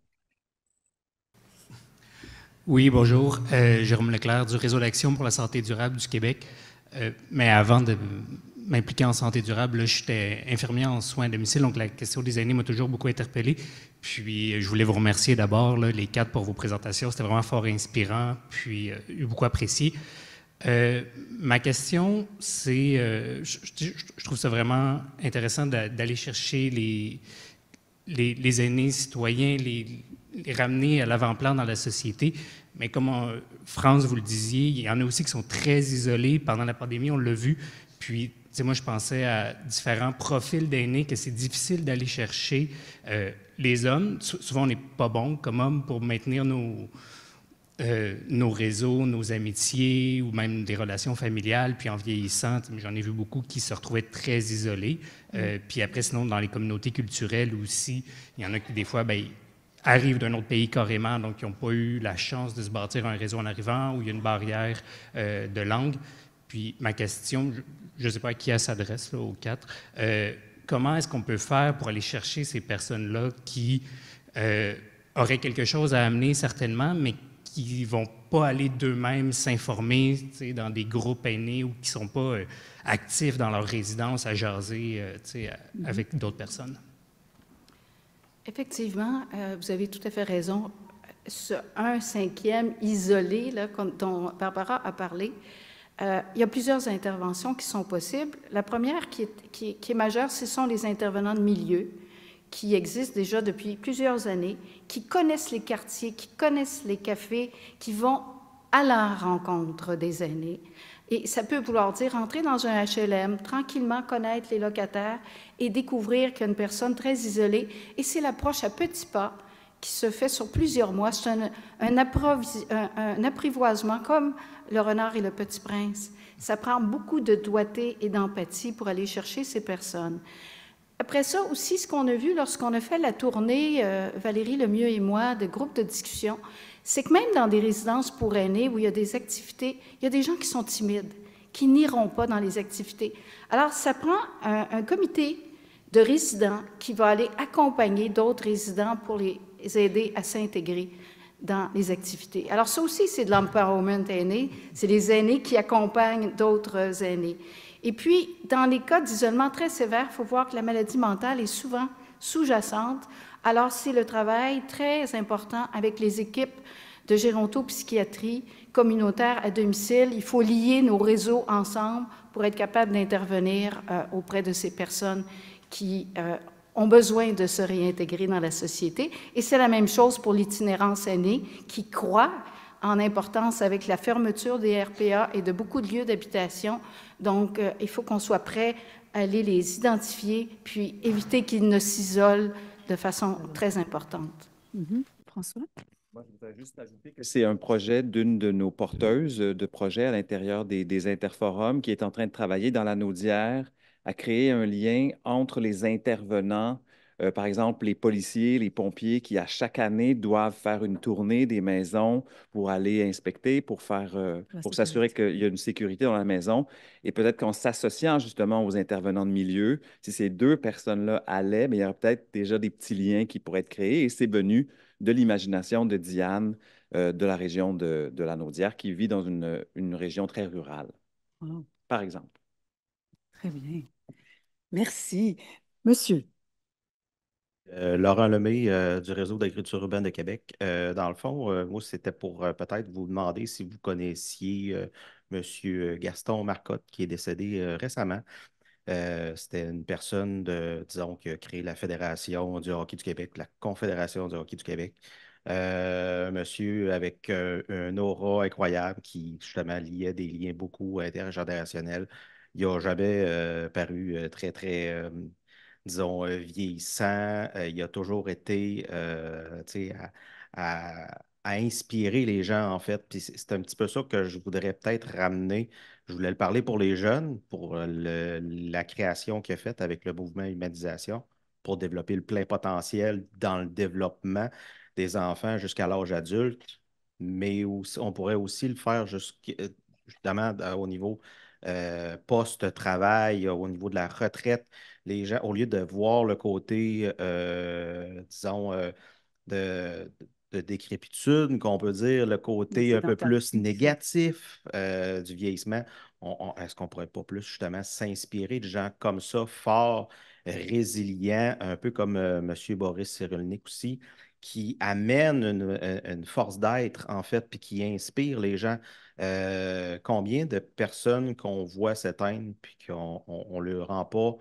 Oui, bonjour. Jérôme Leclerc du Réseau d'action pour la santé durable du Québec. Mais avant de m'impliquer en santé durable, j'étais infirmier en soins à domicile, donc la question des aînés m'a toujours beaucoup interpellé. Puis, je voulais vous remercier d'abord, les 4, pour vos présentations. C'était vraiment fort inspirant, puis beaucoup apprécié. Ma question, c'est, je trouve ça vraiment intéressant d'aller chercher les aînés citoyens, les ramener à l'avant-plan dans la société. Mais comme France, vous le disiez, il y en a aussi qui sont très isolés. Pendant la pandémie, on l'a vu. Puis, moi, je pensais à différents profils d'aînés que c'est difficile d'aller chercher. Les hommes, souvent, on n'est pas bon comme hommes pour maintenir nos réseaux, nos amitiés ou même des relations familiales. Puis en vieillissant, j'en ai vu beaucoup qui se retrouvaient très isolés. Puis après, sinon, dans les communautés culturelles aussi, il y en a qui, des fois, ben, arrivent d'un autre pays carrément, donc ils n'ont pas eu la chance de se bâtir un réseau en arrivant, où il y a une barrière de langue. Puis ma question, je ne sais pas à qui elle s'adresse, aux quatre, comment est-ce qu'on peut faire pour aller chercher ces personnes-là qui auraient quelque chose à amener certainement, mais qui ne vont pas aller d'eux-mêmes s'informer dans des groupes aînés ou qui ne sont pas actifs dans leur résidence à jaser avec d'autres personnes? Effectivement, vous avez tout à fait raison. Ce 1/5 isolé là, dont Barbara a parlé, il y a plusieurs interventions qui sont possibles. La première qui est majeure, ce sont les intervenants de milieu qui existent déjà depuis plusieurs années, qui connaissent les quartiers, qui connaissent les cafés, qui vont à la rencontre des aînés. Et ça peut vouloir dire entrer dans un HLM, tranquillement connaître les locataires et découvrir qu'il y a une personne très isolée. Et c'est l'approche à petits pas qui se fait sur plusieurs mois. C'est un apprivoisement comme le renard et le petit prince. Ça prend beaucoup de doigté et d'empathie pour aller chercher ces personnes. Après ça aussi, ce qu'on a vu lorsqu'on a fait la tournée, Valérie Lemieux et moi, de groupes de discussion, c'est que même dans des résidences pour aînés où il y a des activités, il y a des gens qui sont timides, qui n'iront pas dans les activités. Alors, ça prend un comité de résidents qui va aller accompagner d'autres résidents pour les aider à s'intégrer dans les activités. Alors, ça aussi, c'est de l'empowerment aîné. C'est les aînés qui accompagnent d'autres aînés. Et puis, dans les cas d'isolement très sévère, il faut voir que la maladie mentale est souvent sous-jacente. Alors, c'est le travail très important avec les équipes de gérontopsychiatrie communautaire à domicile. Il faut lier nos réseaux ensemble pour être capable d'intervenir auprès de ces personnes qui ont besoin de se réintégrer dans la société. Et c'est la même chose pour l'itinérance aînée qui croît en importance avec la fermeture des RPA et de beaucoup de lieux d'habitation. Donc, il faut qu'on soit prêt à aller les identifier puis éviter qu'ils ne s'isolent de façon très importante. François? Moi, je voudrais juste ajouter que c'est un projet d'une de nos porteuses de projets à l'intérieur des interforums qui est en train de travailler dans la Naudière à créer un lien entre les intervenants, par exemple les policiers, les pompiers qui à chaque année doivent faire une tournée des maisons pour aller inspecter, pour s'assurer qu'il y a une sécurité dans la maison. Et peut-être qu'en s'associant justement aux intervenants de milieu, si ces deux personnes-là allaient, mais il y aurait peut-être déjà des petits liens qui pourraient être créés et c'est venu de l'imagination de Diane de la région de la Naudière qui vit dans une région très rurale, par exemple. Très bien. Merci. Monsieur. Laurent Lemay du Réseau d'agriculture urbaine de Québec. Dans le fond, moi, c'était pour peut-être vous demander si vous connaissiez M. Gaston Marcotte, qui est décédé récemment. C'était une personne, disons, qui a créé la Fédération du hockey du Québec, la Confédération du hockey du Québec. Monsieur avec un aura incroyable qui, justement, liait des liens beaucoup intergénérationnels. Il n'a jamais paru très, très, disons, vieillissant. Il a toujours été, tu sais, à inspirer les gens, en fait. Puis c'est un petit peu ça que je voudrais peut-être ramener. Je voulais le parler pour les jeunes, pour la création qu'il a faite avec le mouvement Humanisation, pour développer le plein potentiel dans le développement des enfants jusqu'à l'âge adulte, mais aussi, on pourrait aussi le faire justement au niveau post-travail, au niveau de la retraite. Les gens, au lieu de voir le côté, disons, de décrépitude, qu'on peut dire, le côté un peu plus négatif du vieillissement, est-ce qu'on ne pourrait pas plus justement s'inspirer de gens comme ça, forts, résilients, un peu comme M. Boris Cyrulnik aussi, qui amènent une force d'être, en fait, puis qui inspire les gens. Combien de personnes qu'on voit s'éteindre, puis qu'on ne leur rend pas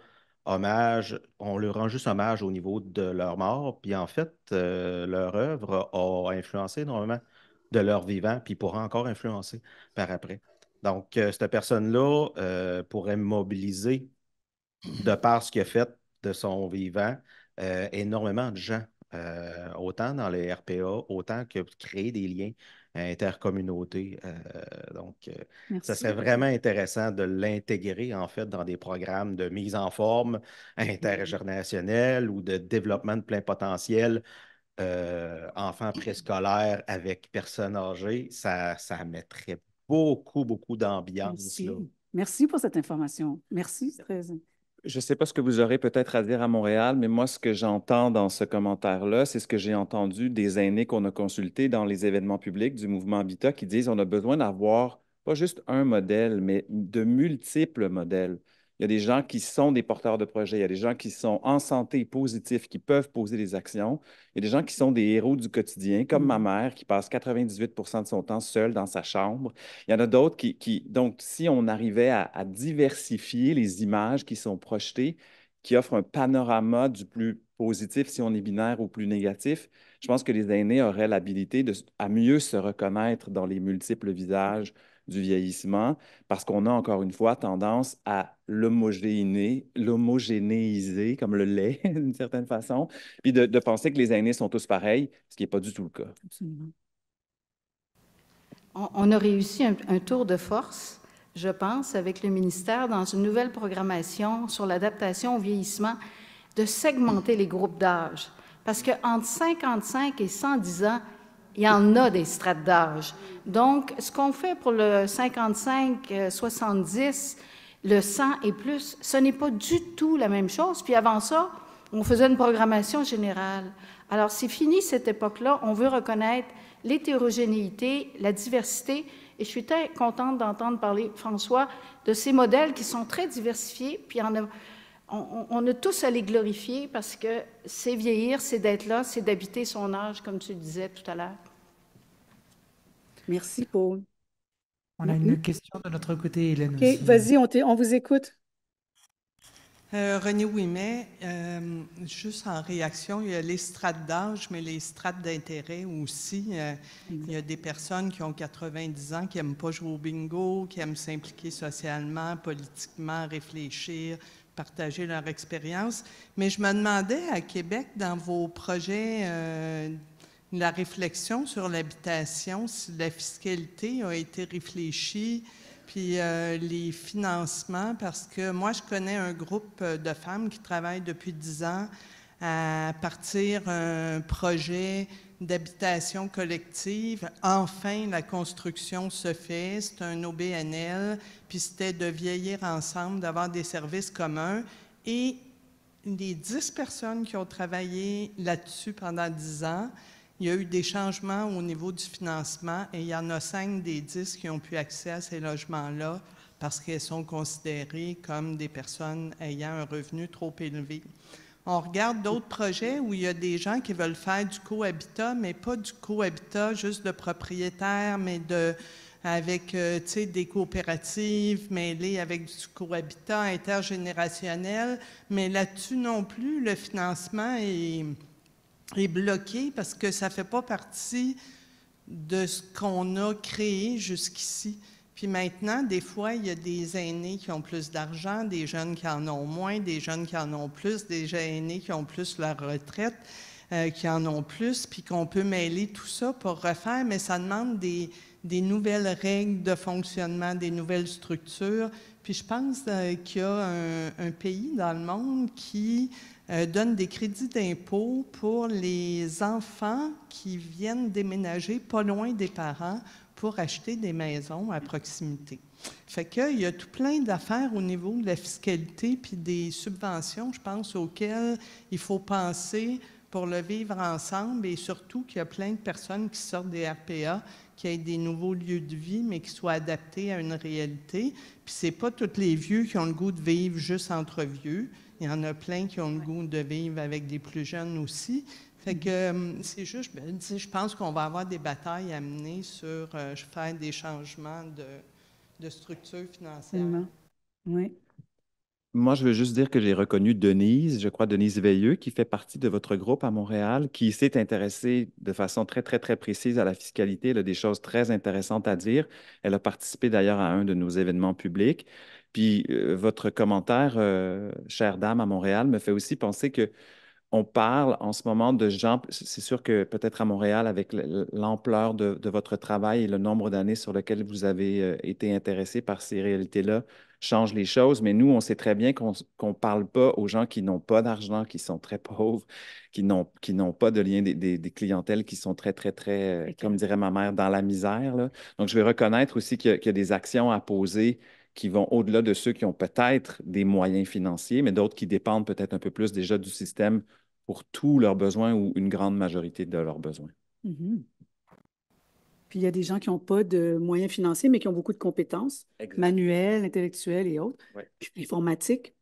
hommage, on leur rend juste hommage au niveau de leur mort, puis en fait, leur œuvre a influencé énormément de leur vivant, puis pourra encore influencer par après. Donc, cette personne-là pourrait mobiliser, de par ce qu'il a fait de son vivant, énormément de gens, autant dans les RPA, autant que créer des liens intercommunauté. Donc, ça Merci. serait vraiment intéressant de l'intégrer, en fait, dans des programmes de mise en forme intergénérationnelle ou de développement de plein potentiel enfants préscolaires avec personnes âgées. Ça mettrait beaucoup, beaucoup d'ambiance, là. Merci. Merci pour cette information. Merci, c'est très... Je ne sais pas ce que vous aurez peut-être à dire à Montréal, mais moi, ce que j'entends dans ce commentaire-là, c'est ce que j'ai entendu des aînés qu'on a consultés dans les événements publics du mouvement Habitat qui disent on a besoin d'avoir pas juste un modèle, mais de multiples modèles. Il y a des gens qui sont des porteurs de projets, il y a des gens qui sont en santé positifs, qui peuvent poser des actions. Il y a des gens qui sont des héros du quotidien, comme ma mère, qui passe 98 de son temps seule dans sa chambre. Il y en a d'autres donc, si on arrivait à diversifier les images qui sont projetées, qui offrent un panorama du plus positif, si on est binaire, ou plus négatif, je pense que les aînés auraient l'habilité à mieux se reconnaître dans les multiples visages du vieillissement, parce qu'on a encore une fois tendance à l'homogénéiser, comme le lait, d'une certaine façon, puis de penser que les aînés sont tous pareils, ce qui n'est pas du tout le cas. Absolument. On a réussi un tour de force, je pense, avec le ministère dans une nouvelle programmation sur l'adaptation au vieillissement, de segmenter les groupes d'âge. Parce qu'entre 55 et 110 ans, il y en a des strates d'âge. Donc, ce qu'on fait pour le 55-70, le 100 et plus, ce n'est pas du tout la même chose. Puis avant ça, on faisait une programmation générale. Alors, c'est fini cette époque-là. On veut reconnaître l'hétérogénéité, la diversité. Et je suis très contente d'entendre parler, François, de ces modèles qui sont très diversifiés. Puis on a tous à les glorifier parce que c'est vieillir, c'est d'être là, c'est d'habiter son âge, comme tu le disais tout à l'heure. Merci, Paul. On a une question de notre côté, Hélène. OK, vas-y, on vous écoute. René Ouimet, juste en réaction, il y a les strates d'âge, mais les strates d'intérêt aussi. Il y a des personnes qui ont 90 ans, qui n'aiment pas jouer au bingo, qui aiment s'impliquer socialement, politiquement, réfléchir, partager leur expérience. Mais je me demandais, à Québec, dans vos projets, la réflexion sur l'habitation, si la fiscalité a été réfléchie, puis les financements, parce que moi, je connais un groupe de femmes qui travaillent depuis 10 ans à partir d'un projet d'habitation collective. Enfin, la construction se fait, c'est un OBNL, puis c'était de vieillir ensemble, d'avoir des services communs. Et les 10 personnes qui ont travaillé là-dessus pendant 10 ans, il y a eu des changements au niveau du financement et il y en a 5 des 10 qui ont pu accéder à ces logements-là parce qu'elles sont considérées comme des personnes ayant un revenu trop élevé. On regarde d'autres projets où il y a des gens qui veulent faire du cohabitat, mais pas du cohabitat juste de propriétaires, mais avec des coopératives mêlées avec du cohabitat intergénérationnel. Mais là-dessus non plus, le financement est bloqué parce que ça ne fait pas partie de ce qu'on a créé jusqu'ici. Puis maintenant, des fois, il y a des aînés qui ont plus d'argent, des jeunes qui en ont moins, des jeunes qui en ont plus, des aînés qui ont plus leur retraite, qui en ont plus, puis qu'on peut mêler tout ça pour refaire, mais ça demande des nouvelles règles de fonctionnement, des nouvelles structures. Puis je pense qu'il y a un pays dans le monde qui donne des crédits d'impôt pour les enfants qui viennent déménager pas loin des parents pour acheter des maisons à proximité. Fait qu'il y a tout plein d'affaires au niveau de la fiscalité puis des subventions, je pense, auxquelles il faut penser pour le vivre ensemble et surtout qu'il y a plein de personnes qui sortent des RPA, qui aient des nouveaux lieux de vie, mais qui soient adaptés à une réalité. Puis c'est pas tous les vieux qui ont le goût de vivre juste entre vieux. Il y en a plein qui ont le goût de vivre avec des plus jeunes aussi. Fait que c'est juste, je pense qu'on va avoir des batailles à mener sur faire des changements de structure financière. Oui. Moi, je veux juste dire que j'ai reconnu Denise, je crois Denise Veilleux, qui fait partie de votre groupe à Montréal, qui s'est intéressée de façon très, très, très précise à la fiscalité. Elle a des choses très intéressantes à dire. Elle a participé d'ailleurs à un de nos événements publics. Puis votre commentaire, chère dame à Montréal, me fait aussi penser que on parle en ce moment de gens, c'est sûr que peut-être à Montréal, avec l'ampleur de votre travail et le nombre d'années sur lesquelles vous avez été intéressé par ces réalités-là, change les choses. Mais nous, on sait très bien qu'on ne parle pas aux gens qui n'ont pas d'argent, qui sont très pauvres, qui n'ont pas de lien, des clientèles qui sont très, très, très, comme dirait ma mère, dans la misère, là. Donc, je vais reconnaître aussi qu'il y a des actions à poser qui vont au-delà de ceux qui ont peut-être des moyens financiers, mais d'autres qui dépendent peut-être un peu plus déjà du système pour tous leurs besoins ou une grande majorité de leurs besoins. Mhm. Puis il y a des gens qui n'ont pas de moyens financiers, mais qui ont beaucoup de compétences manuelles, intellectuelles et autres. Ouais. Informatique.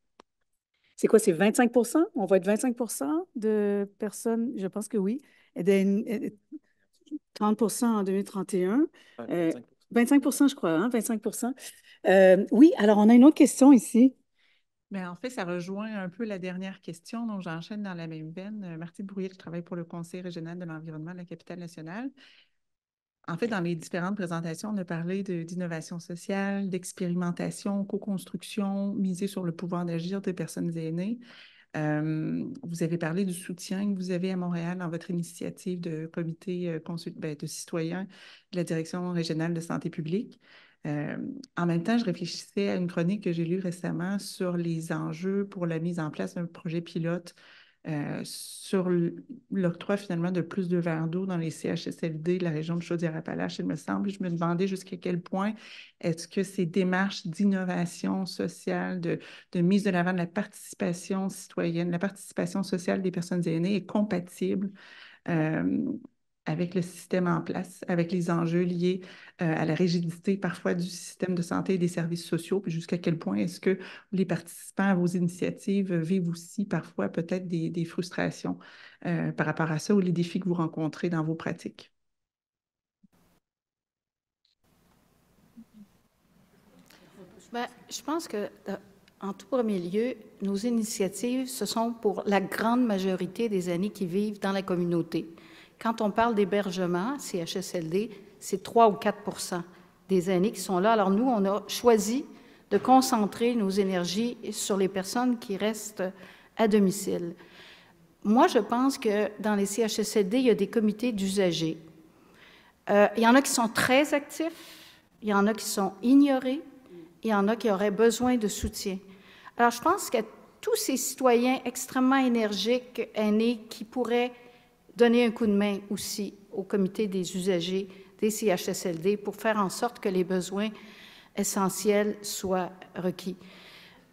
C'est quoi, c'est 25%? On va être 25% de personnes, je pense que oui. 30% en 2031. 25%, je crois, hein? 25%. Oui, alors on a une autre question ici. Bien, en fait, ça rejoint un peu la dernière question, donc j'enchaîne dans la même veine. Martine Brouillet, je travaille pour le Conseil régional de l'environnement de la capitale nationale. En fait, dans les différentes présentations, on a parlé d'innovation sociale, d'expérimentation, co-construction, miser sur le pouvoir d'agir des personnes aînées. Vous avez parlé du soutien que vous avez à Montréal dans votre initiative de comité de citoyens de la Direction régionale de santé publique. En même temps, je réfléchissais à une chronique que j'ai lue récemment sur les enjeux pour la mise en place d'un projet pilote sur l'octroi finalement de plus de verres d'eau dans les CHSLD de la région de Chaudière-Appalaches, il me semble. Je me demandais jusqu'à quel point est-ce que ces démarches d'innovation sociale, de mise de l'avant de la participation citoyenne, la participation sociale des personnes aînées est compatible avec le système en place, avec les enjeux liés à la rigidité parfois du système de santé et des services sociaux, puis jusqu'à quel point est-ce que les participants à vos initiatives vivent aussi parfois peut-être des frustrations par rapport à ça ou les défis que vous rencontrez dans vos pratiques? Bien, je pense que, en tout premier lieu, nos initiatives, ce sont pour la grande majorité des aînés qui vivent dans la communauté. Quand on parle d'hébergement, CHSLD, c'est 3 ou 4 des aînés qui sont là. Alors nous, on a choisi de concentrer nos énergies sur les personnes qui restent à domicile. Moi, je pense que dans les CHSLD, il y a des comités d'usagers. Il y en a qui sont très actifs, il y en a qui sont ignorés, il y en a qui auraient besoin de soutien. Alors, je pense que tous ces citoyens extrêmement énergiques, aînés, qui pourraient donner un coup de main aussi au comité des usagers des CHSLD pour faire en sorte que les besoins essentiels soient requis.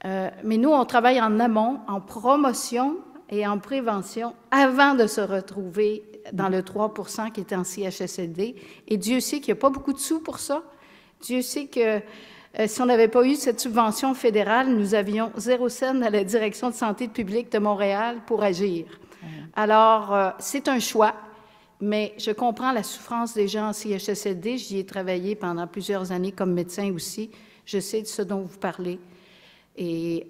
Mais nous, on travaille en amont, en promotion et en prévention avant de se retrouver dans le 3 qui est en CHSLD. Et Dieu sait qu'il n'y a pas beaucoup de sous pour ça. Dieu sait que si on n'avait pas eu cette subvention fédérale, nous avions 0 cent à la Direction de santé publique de Montréal pour agir. Alors, c'est un choix, mais je comprends la souffrance des gens en CHSLD. J'y ai travaillé pendant plusieurs années comme médecin aussi. Je sais de ce dont vous parlez. Et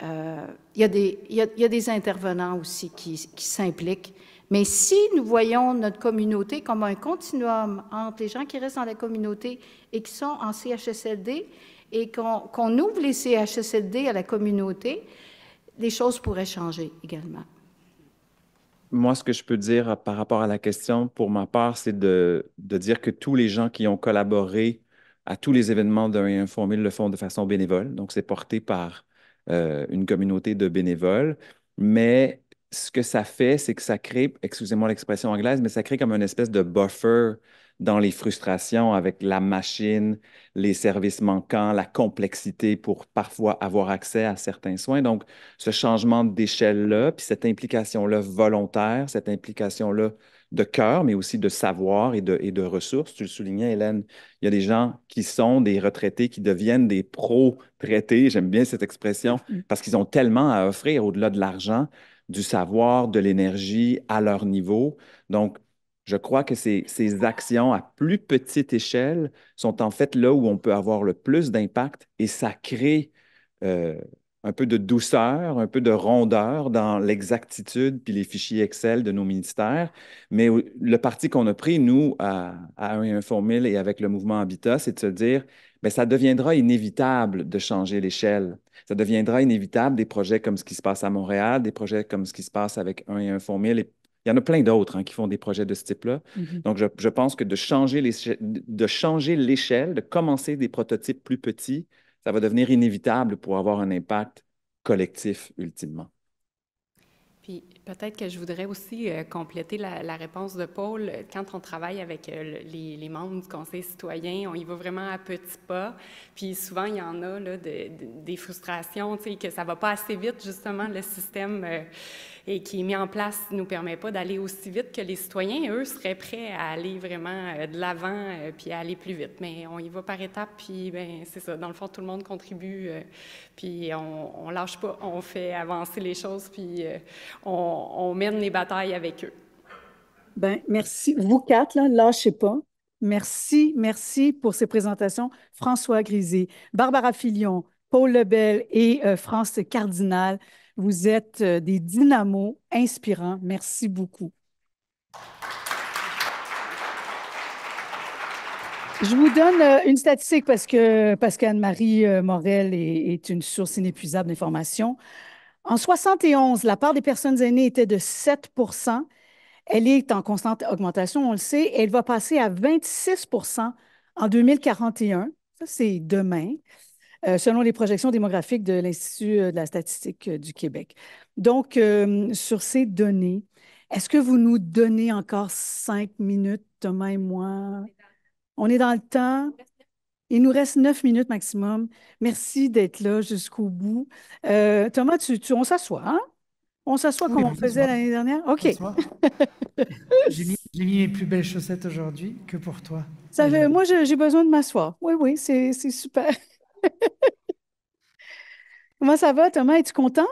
il y a des intervenants aussi qui s'impliquent. Mais si nous voyons notre communauté comme un continuum entre les gens qui restent dans la communauté et qui sont en CHSLD et qu'on ouvre les CHSLD à la communauté, les choses pourraient changer également. Moi, ce que je peux dire par rapport à la question, pour ma part, c'est de dire que tous les gens qui ont collaboré à tous les événements d'un et un fonds 1000 le font de façon bénévole. Donc, c'est porté par une communauté de bénévoles. Mais ce que ça fait, c'est que ça crée, excusez-moi l'expression anglaise, mais ça crée comme une espèce de buffer dans les frustrations avec la machine, les services manquants, la complexité pour parfois avoir accès à certains soins. Donc, ce changement d'échelle-là, puis cette implication-là volontaire, cette implication-là de cœur, mais aussi de savoir et de ressources. Tu le soulignais, Hélène, il y a des gens qui sont des retraités qui deviennent des pro-traités, j'aime bien cette expression, parce qu'ils ont tellement à offrir au-delà de l'argent, du savoir, de l'énergie à leur niveau. Donc, je crois que ces actions à plus petite échelle sont en fait là où on peut avoir le plus d'impact et ça crée un peu de douceur, un peu de rondeur dans l'exactitude puis les fichiers Excel de nos ministères. Mais le parti qu'on a pris, nous, à 1 et 1 Formule et avec le mouvement Habitat, c'est de se dire, bien, ça deviendra inévitable de changer l'échelle. Ça deviendra inévitable des projets comme ce qui se passe à Montréal, des projets comme ce qui se passe avec 1 et 1 Formule. Et il y en a plein d'autres qui font des projets de ce type-là. Donc, je pense que de changer l'échelle, de commencer des prototypes plus petits, ça va devenir inévitable pour avoir un impact collectif, ultimement. Puis peut-être que je voudrais aussi compléter la réponse de Paul. Quand on travaille avec les membres du Conseil citoyen, on y va vraiment à petits pas. Puis souvent, il y en a là, des frustrations, que ça ne va pas assez vite, justement, le système et qui est mis en place ne nous permet pas d'aller aussi vite que les citoyens. Eux seraient prêts à aller vraiment de l'avant puis à aller plus vite. Mais on y va par étapes, puis ben, c'est ça. Dans le fond, tout le monde contribue, puis on lâche pas, on fait avancer les choses, puis on mène les batailles avec eux. Ben, merci. Vous quatre, là, lâchez pas. Merci, merci pour ces présentations. François Grisé, Barbara Filion, Paul Lebel et France Cardinal. Vous êtes des dynamos inspirants. Merci beaucoup. Je vous donne une statistique parce qu'Anne-Marie Morel est une source inépuisable d'informations. En 71, la part des personnes aînées était de 7 %. Elle est en constante augmentation, on le sait, et elle va passer à 26 % en 2041. Ça, c'est demain, selon les projections démographiques de l'Institut de la statistique du Québec. Donc, sur ces données, est-ce que vous nous donnez encore 5 minutes, Thomas et moi? On est dans le temps. Il nous reste 9 minutes maximum. Merci d'être là jusqu'au bout. Thomas, on s'assoit, hein? On s'assoit comme on faisait l'année dernière? OK. J'ai mis mes plus belles chaussettes aujourd'hui que pour toi. Moi, j'ai besoin de m'asseoir. Oui, oui, c'est super. Comment ça va, Thomas? Es-tu content?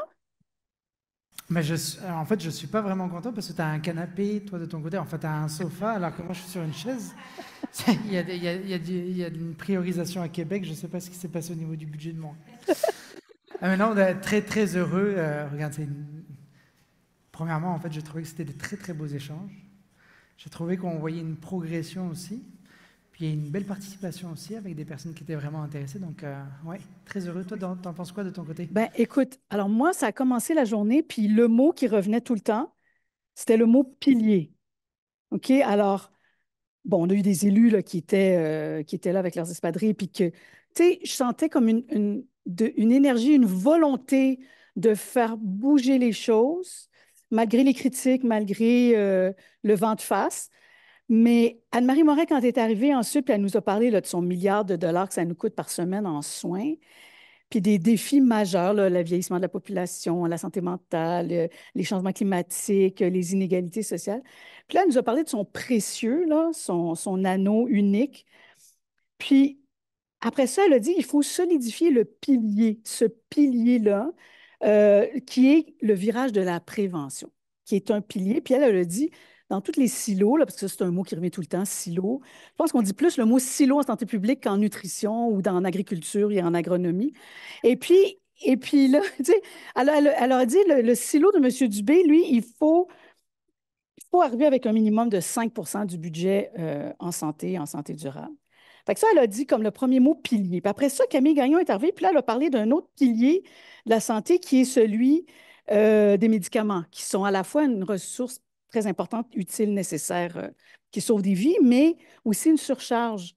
Mais en fait, je ne suis pas vraiment content parce que tu as un canapé, toi, de ton côté. En fait, tu as un sofa, alors que moi, je suis sur une chaise. Il y a une priorisation à Québec. Je ne sais pas ce qui s'est passé au niveau du budget de mon... Maintenant, on est très, très heureux. Regarde, premièrement, en fait, j'ai trouvé que c'était de très, très beaux échanges. J'ai trouvé qu'on voyait une progression aussi. Puis il y a une belle participation aussi avec des personnes qui étaient vraiment intéressées. Donc, ouais, très heureux. Toi, t'en penses quoi de ton côté? Ben, écoute, alors moi, ça a commencé la journée, puis le mot qui revenait tout le temps, c'était le mot pilier. OK? Alors, bon, on a eu des élus là, qui étaient là avec leurs espadrilles, puis que, tu sais, je sentais comme une énergie, une volonté de faire bouger les choses, malgré les critiques, malgré le vent de face. Mais Anne-Marie Morin, quand elle est arrivée ensuite, puis elle nous a parlé là, de son milliard de dollars que ça nous coûte par semaine en soins, puis des défis majeurs, là, le vieillissement de la population, la santé mentale, les changements climatiques, les inégalités sociales. Puis là, elle nous a parlé de son précieux, là, son anneau unique. Puis après ça, elle a dit, il faut solidifier le pilier, ce pilier-là, qui est le virage de la prévention, qui est un pilier. Puis elle a dit, dans tous les silos, là, parce que ça, c'est un mot qui revient tout le temps, silo. Je pense qu'on dit plus le mot silo en santé publique qu'en nutrition ou dans agriculture et en agronomie. Et puis là, tu sais, elle a dit, le silo de M. Dubé, lui, il faut arriver avec un minimum de 5 % du budget en santé durable. Fait que ça, elle a dit comme le premier mot pilier. Puis après ça, Camille Gagnon est arrivée, puis là, elle a parlé d'un autre pilier de la santé qui est celui des médicaments, qui sont à la fois une ressource très importante, utile, nécessaire, qui sauve des vies, mais aussi une surcharge,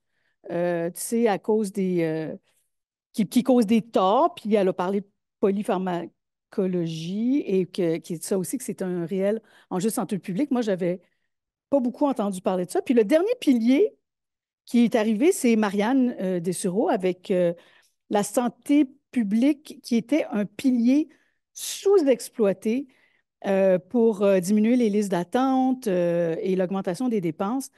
tu sais, à cause qui cause des torts. Puis elle a parlé de polypharmacologie et qui est ça aussi, que c'est un réel enjeu de santé publique. Moi, j'avais pas beaucoup entendu parler de ça. Puis le dernier pilier qui est arrivé, c'est Marianne Dessureau avec la santé publique qui était un pilier sous-exploité pour diminuer les listes d'attente et l'augmentation des dépenses.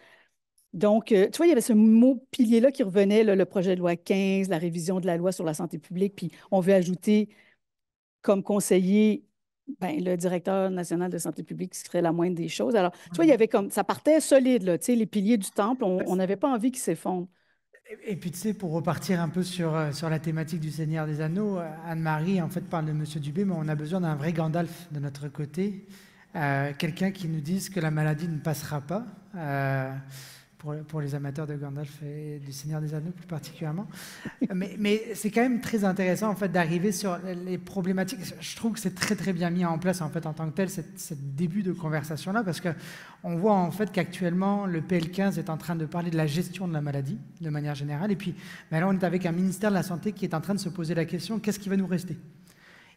Donc, tu vois, il y avait ce mot pilier-là qui revenait, là, le projet de loi 15, la révision de la loi sur la santé publique, puis on veut ajouter comme conseiller ben, le directeur national de santé publique, ce serait la moindre des choses. Alors, tu vois, il y avait comme, ça partait solide, là, tu sais, les piliers du temple, on n'avait pas envie qu'ils s'effondrent. Et puis, tu sais, pour repartir un peu sur la thématique du Seigneur des Anneaux, Anne-Marie, en fait, parle de Monsieur Dubé, mais on a besoin d'un vrai Gandalf de notre côté. Quelqu'un qui nous dise que la maladie ne passera pas, pour les amateurs de Gandalf et du Seigneur des Anneaux plus particulièrement. Mais c'est quand même très intéressant en fait d'arriver sur les problématiques. Je trouve que c'est très très bien mis en place en fait en tant que tel, ce début de conversation-là, parce qu'on voit en fait qu'actuellement le PL15 est en train de parler de la gestion de la maladie de manière générale, et puis là on est avec un ministère de la Santé qui est en train de se poser la question, qu'est-ce qui va nous rester ?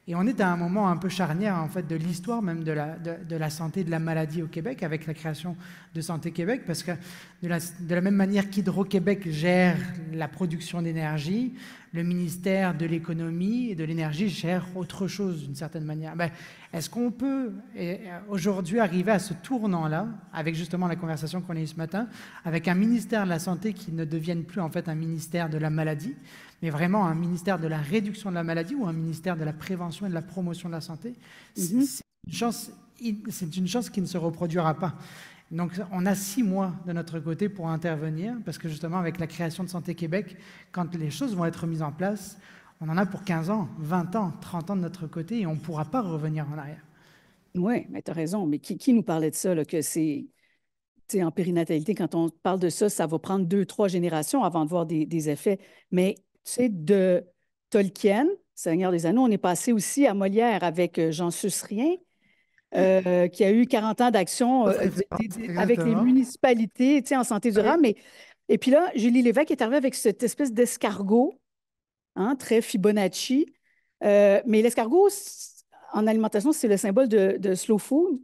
Et on est à un moment un peu charnière en fait de l'histoire même de la santé et de la maladie au Québec avec la création de Santé Québec, parce que de la même manière qu'Hydro-Québec gère la production d'énergie, le ministère de l'économie et de l'énergie gère autre chose d'une certaine manière. Est-ce qu'on peut aujourd'hui arriver à ce tournant-là, avec justement la conversation qu'on a eue ce matin, avec un ministère de la Santé qui ne devienne plus en fait un ministère de la maladie, mais vraiment un ministère de la réduction de la maladie ou un ministère de la prévention et de la promotion de la santé? C'est une chance qui ne se reproduira pas. Donc, on a 6 mois de notre côté pour intervenir, parce que justement, avec la création de Santé Québec, quand les choses vont être mises en place, on en a pour 15 ans, 20 ans, 30 ans de notre côté, et on ne pourra pas revenir en arrière. Oui, mais tu as raison. Mais qui nous parlait de ça, là, que c'est... En périnatalité, quand on parle de ça, ça va prendre 2-3 générations avant de voir des effets. Mais tu sais, de Tolkien, Seigneur des Anneaux, on est passé aussi à Molière avec Jean Sussrien, qui a eu 40 ans d'action avec les municipalités en santé durable. Et puis là, Julie Lévesque est arrivée avec cette espèce d'escargot, très Fibonacci. Mais l'escargot, en alimentation, c'est le symbole de slow food,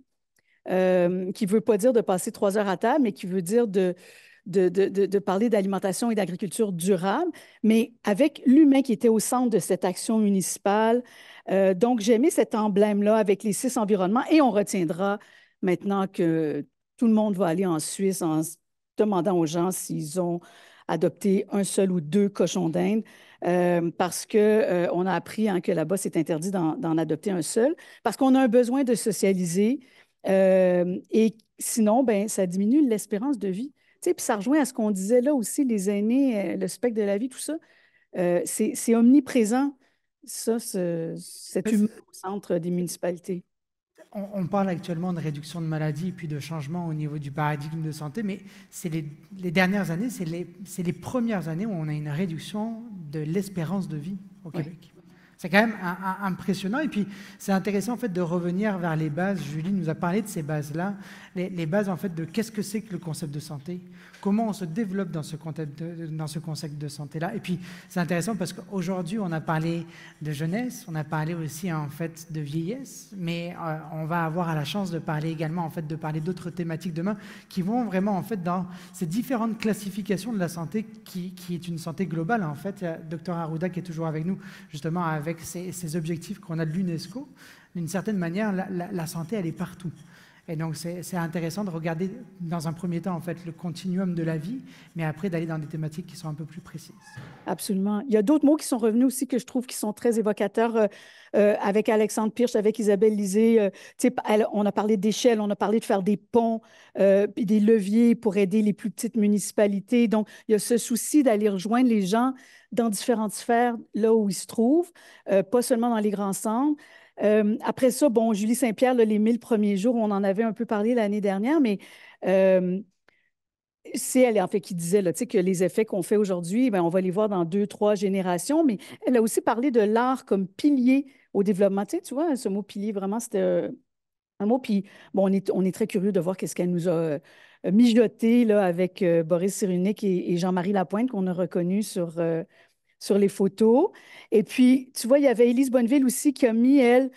qui ne veut pas dire de passer 3 heures à table, mais qui veut dire de parler d'alimentation et d'agriculture durable, mais avec l'humain qui était au centre de cette action municipale. Donc, j'ai aimé cet emblème-là avec les 6 environnements, et on retiendra maintenant que tout le monde va aller en Suisse en demandant aux gens s'ils ont adopté un seul ou 2 cochons d'Inde, parce qu'on a appris que là-bas, c'est interdit d'en adopter un seul, parce qu'on a un besoin de socialiser, et sinon, ça diminue l'espérance de vie. Puis ça rejoint à ce qu'on disait là aussi, les aînés, le spectre de la vie, tout ça. C'est omniprésent, ça, cet humain au centre des municipalités. On parle actuellement de réduction de maladies et puis de changement au niveau du paradigme de santé, mais c'est les dernières années, c'est les premières années où on a une réduction de l'espérance de vie au Québec. C'est quand même impressionnant. Et puis, c'est intéressant en fait de revenir vers les bases. Julie nous a parlé de ces bases-là, les bases en fait de qu'est-ce que c'est que le concept de santé, comment on se développe dans ce concept de santé-là. Et puis, c'est intéressant parce qu'aujourd'hui, on a parlé de jeunesse, on a parlé aussi en fait de vieillesse, mais on va avoir la chance de parler également en fait d'autres thématiques demain qui vont vraiment en fait dans ces différentes classifications de la santé qui est une santé globale en fait. Dr Arruda qui est toujours avec nous justement avec ces objectifs qu'on a de l'UNESCO. D'une certaine manière, la santé, elle est partout. Et donc, c'est intéressant de regarder, dans un premier temps, en fait, le continuum de la vie, mais après, d'aller dans des thématiques qui sont un peu plus précises. Absolument. Il y a d'autres mots qui sont revenus aussi que je trouve qui sont très évocateurs, avec Alexandre Pirch, avec Isabelle Lisée. On a parlé d'échelle, on a parlé de faire des ponts, puis des leviers pour aider les plus petites municipalités. Donc, il y a ce souci d'aller rejoindre les gens dans différentes sphères, là où ils se trouvent, pas seulement dans les grands centres. Après ça, bon, Julie Saint-Pierre, là, les 1000 premiers jours, on en avait un peu parlé l'année dernière, mais c'est elle, en fait, qui disait là, que les effets qu'on fait aujourd'hui, on va les voir dans 2-3 générations, mais elle a aussi parlé de l'art comme pilier au développement. Tu vois, ce mot pilier, vraiment, c'était un mot. Puis, bon, on est très curieux de voir qu'est-ce qu'elle nous a mijoté là, avec Boris Cyrulnik et Jean-Marie Lapointe, qu'on a reconnu sur les photos. Et puis, tu vois, il y avait Élise Bonneville aussi qui a mis, elle,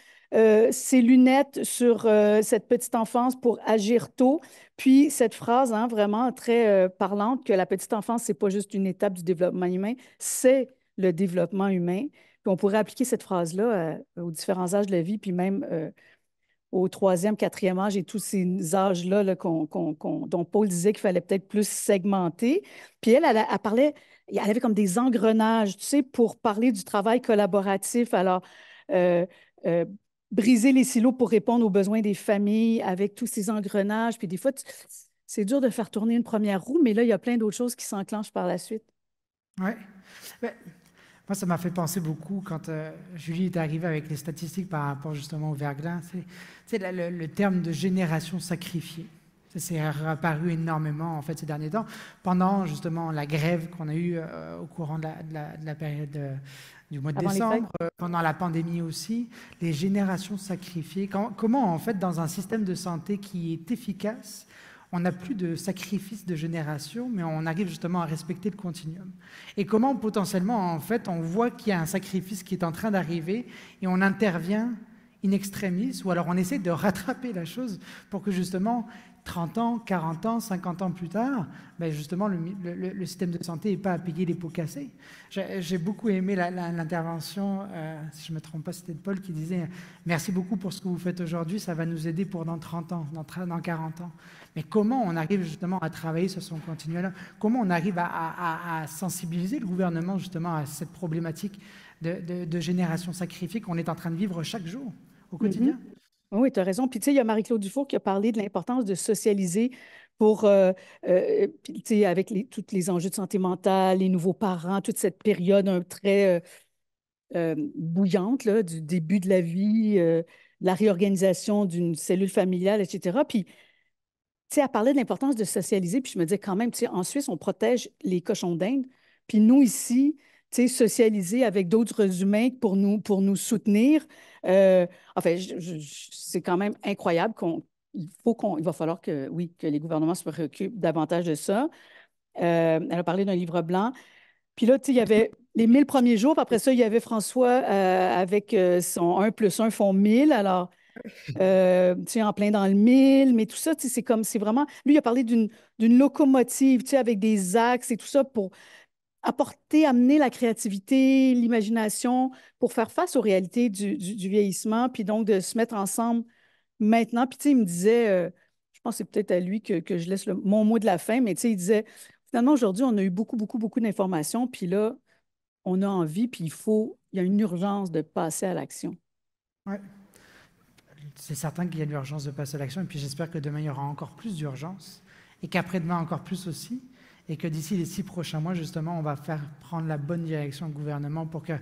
ses lunettes sur cette petite enfance pour agir tôt. Puis, cette phrase vraiment très parlante, que la petite enfance, ce n'est pas juste une étape du développement humain, c'est le développement humain. Puis, on pourrait appliquer cette phrase-là aux différents âges de la vie, puis même au 3e, 4e âge et tous ces âges-là là, dont Paul disait qu'il fallait peut-être plus segmenter. Puis elle parlait, elle avait comme des engrenages, tu sais, pour parler du travail collaboratif. Alors, briser les silos pour répondre aux besoins des familles avec tous ces engrenages. Puis des fois, c'est dur de faire tourner une première roue, mais là, il y a plein d'autres choses qui s'enclenchent par la suite. Oui. Moi, ça m'a fait penser beaucoup quand Julie est arrivée avec les statistiques par rapport justement au verglas. C'est le terme de génération sacrifiée. Ça s'est apparu énormément en fait ces derniers temps. Pendant justement la grève qu'on a eue au courant de la période du mois de décembre, pendant la pandémie aussi, les générations sacrifiées. Comment en fait dans un système de santé qui est efficace, on n'a plus de sacrifice de génération, mais on arrive justement à respecter le continuum. Et comment potentiellement, en fait, on voit qu'il y a un sacrifice qui est en train d'arriver et on intervient in extremis, ou alors on essaie de rattraper la chose pour que justement 30 ans, 40 ans, 50 ans plus tard, ben justement, le système de santé n'est pas à payer les pots cassés. J'ai beaucoup aimé l'intervention, si je ne me trompe pas, c'était de Paul qui disait « Merci beaucoup pour ce que vous faites aujourd'hui, ça va nous aider pour dans 30 ans, dans 40 ans. » Mais comment on arrive justement à travailler sur son continuum? Comment on arrive à sensibiliser le gouvernement justement à cette problématique de génération sacrifiée qu'on est en train de vivre chaque jour, au quotidien? Oui, tu as raison. Puis, tu sais, il y a Marie-Claude Dufour qui a parlé de l'importance de socialiser pour, tu sais, avec tous les enjeux de santé mentale, les nouveaux parents, toute cette période très bouillante là, du début de la vie, la réorganisation d'une cellule familiale, etc. Puis, tu sais, elle parlait de l'importance de socialiser. Puis, je me disais quand même, tu sais, en Suisse, on protège les cochons d'Inde. Puis, nous, ici, tu sais, socialiser avec d'autres humains pour nous soutenir. Enfin, c'est quand même incroyable il va falloir que les gouvernements se préoccupent davantage de ça. Elle a parlé d'un livre blanc. Puis là, tu sais, il y avait les 1000 premiers jours. Puis après ça, il y avait François avec son 1+1 font 1000. Alors, tu sais, en plein dans le 1000, mais tout ça, tu sais, c'est vraiment... Lui, il a parlé d'une locomotive, tu sais, avec des axes et tout ça pour amener la créativité, l'imagination pour faire face aux réalités du vieillissement, puis donc de se mettre ensemble maintenant. Puis, tu sais, il me disait, je pense que c'est peut-être à lui que je laisse mon mot de la fin, mais tu sais, il disait, finalement, aujourd'hui, on a eu beaucoup, beaucoup, beaucoup d'informations, puis là, on a envie, puis il y a une urgence de passer à l'action. Oui. C'est certain qu'il y a une urgence de passer à l'action, et puis j'espère que demain, il y aura encore plus d'urgence, et qu'après-demain, encore plus aussi. Et que d'ici les 6 prochains mois, justement, on va faire prendre la bonne direction au gouvernement pour que,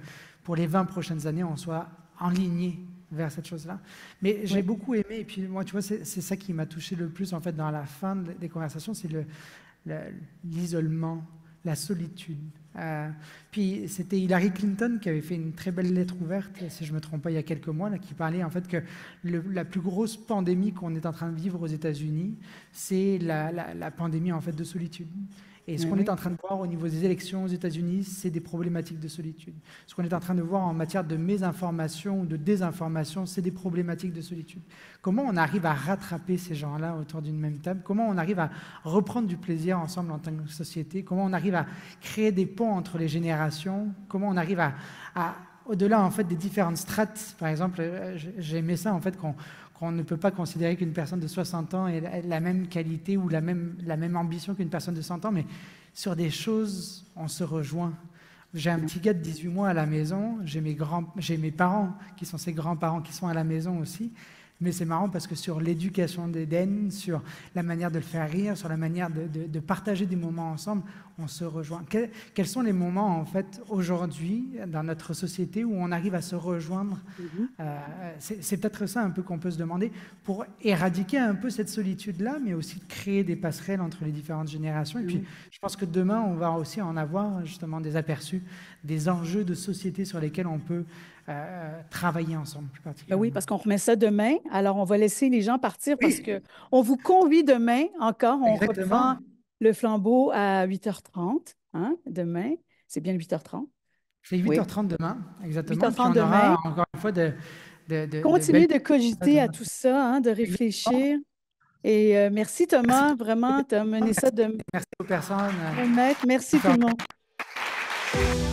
pour les 20 prochaines années, on soit enligné vers cette chose-là. Mais j'ai beaucoup aimé, et puis moi, tu vois, c'est ça qui m'a touché le plus, en fait, dans la fin des conversations, c'est l'isolement, la solitude. Puis c'était Hillary Clinton qui avait fait une très belle lettre ouverte, si je ne me trompe pas, il y a quelques mois, là, qui parlait en fait que la plus grosse pandémie qu'on est en train de vivre aux États-Unis, c'est la pandémie en fait de solitude. Et ce qu'on est en train de voir au niveau des élections aux États-Unis, c'est des problématiques de solitude. Ce qu'on est en train de voir en matière de mésinformation ou de désinformation, c'est des problématiques de solitude. Comment on arrive à rattraper ces gens-là autour d'une même table? Comment on arrive à reprendre du plaisir ensemble en tant que société? Comment on arrive à créer des ponts entre les générations? Comment on arrive à au-delà en fait des différentes strates? Par exemple, j'ai aimé ça en fait qu'on ne peut pas considérer qu'une personne de 60 ans ait la même qualité ou la même ambition qu'une personne de 100 ans, mais sur des choses, on se rejoint. J'ai un petit gars de 18 mois à la maison, j'ai mes parents qui sont ses grands-parents qui sont à la maison aussi, mais c'est marrant parce que sur l'éducation d'Eden, sur la manière de le faire rire, sur la manière de partager des moments ensemble, on se rejoint. Quels sont les moments, en fait, aujourd'hui, dans notre société, où on arrive à se rejoindre? C'est peut-être ça un peu qu'on peut se demander, pour éradiquer un peu cette solitude-là, mais aussi de créer des passerelles entre les différentes générations. Et puis, je pense que demain, on va aussi en avoir justement des aperçus, des enjeux de société sur lesquels on peut travailler ensemble. Plus particulièrement. Oui, parce qu'on remet ça demain. Alors, on va laisser les gens partir parce qu'on vous convie demain encore. On reprend le flambeau à 8h30. Hein, demain, c'est bien 8h30. C'est 8h30 demain, exactement. 8h30 demain. Encore une fois, continuer de cogiter à tout ça, hein, de réfléchir. Et merci Thomas, vraiment, tu as mené ça de... Merci aux personnes. Merci tout le monde.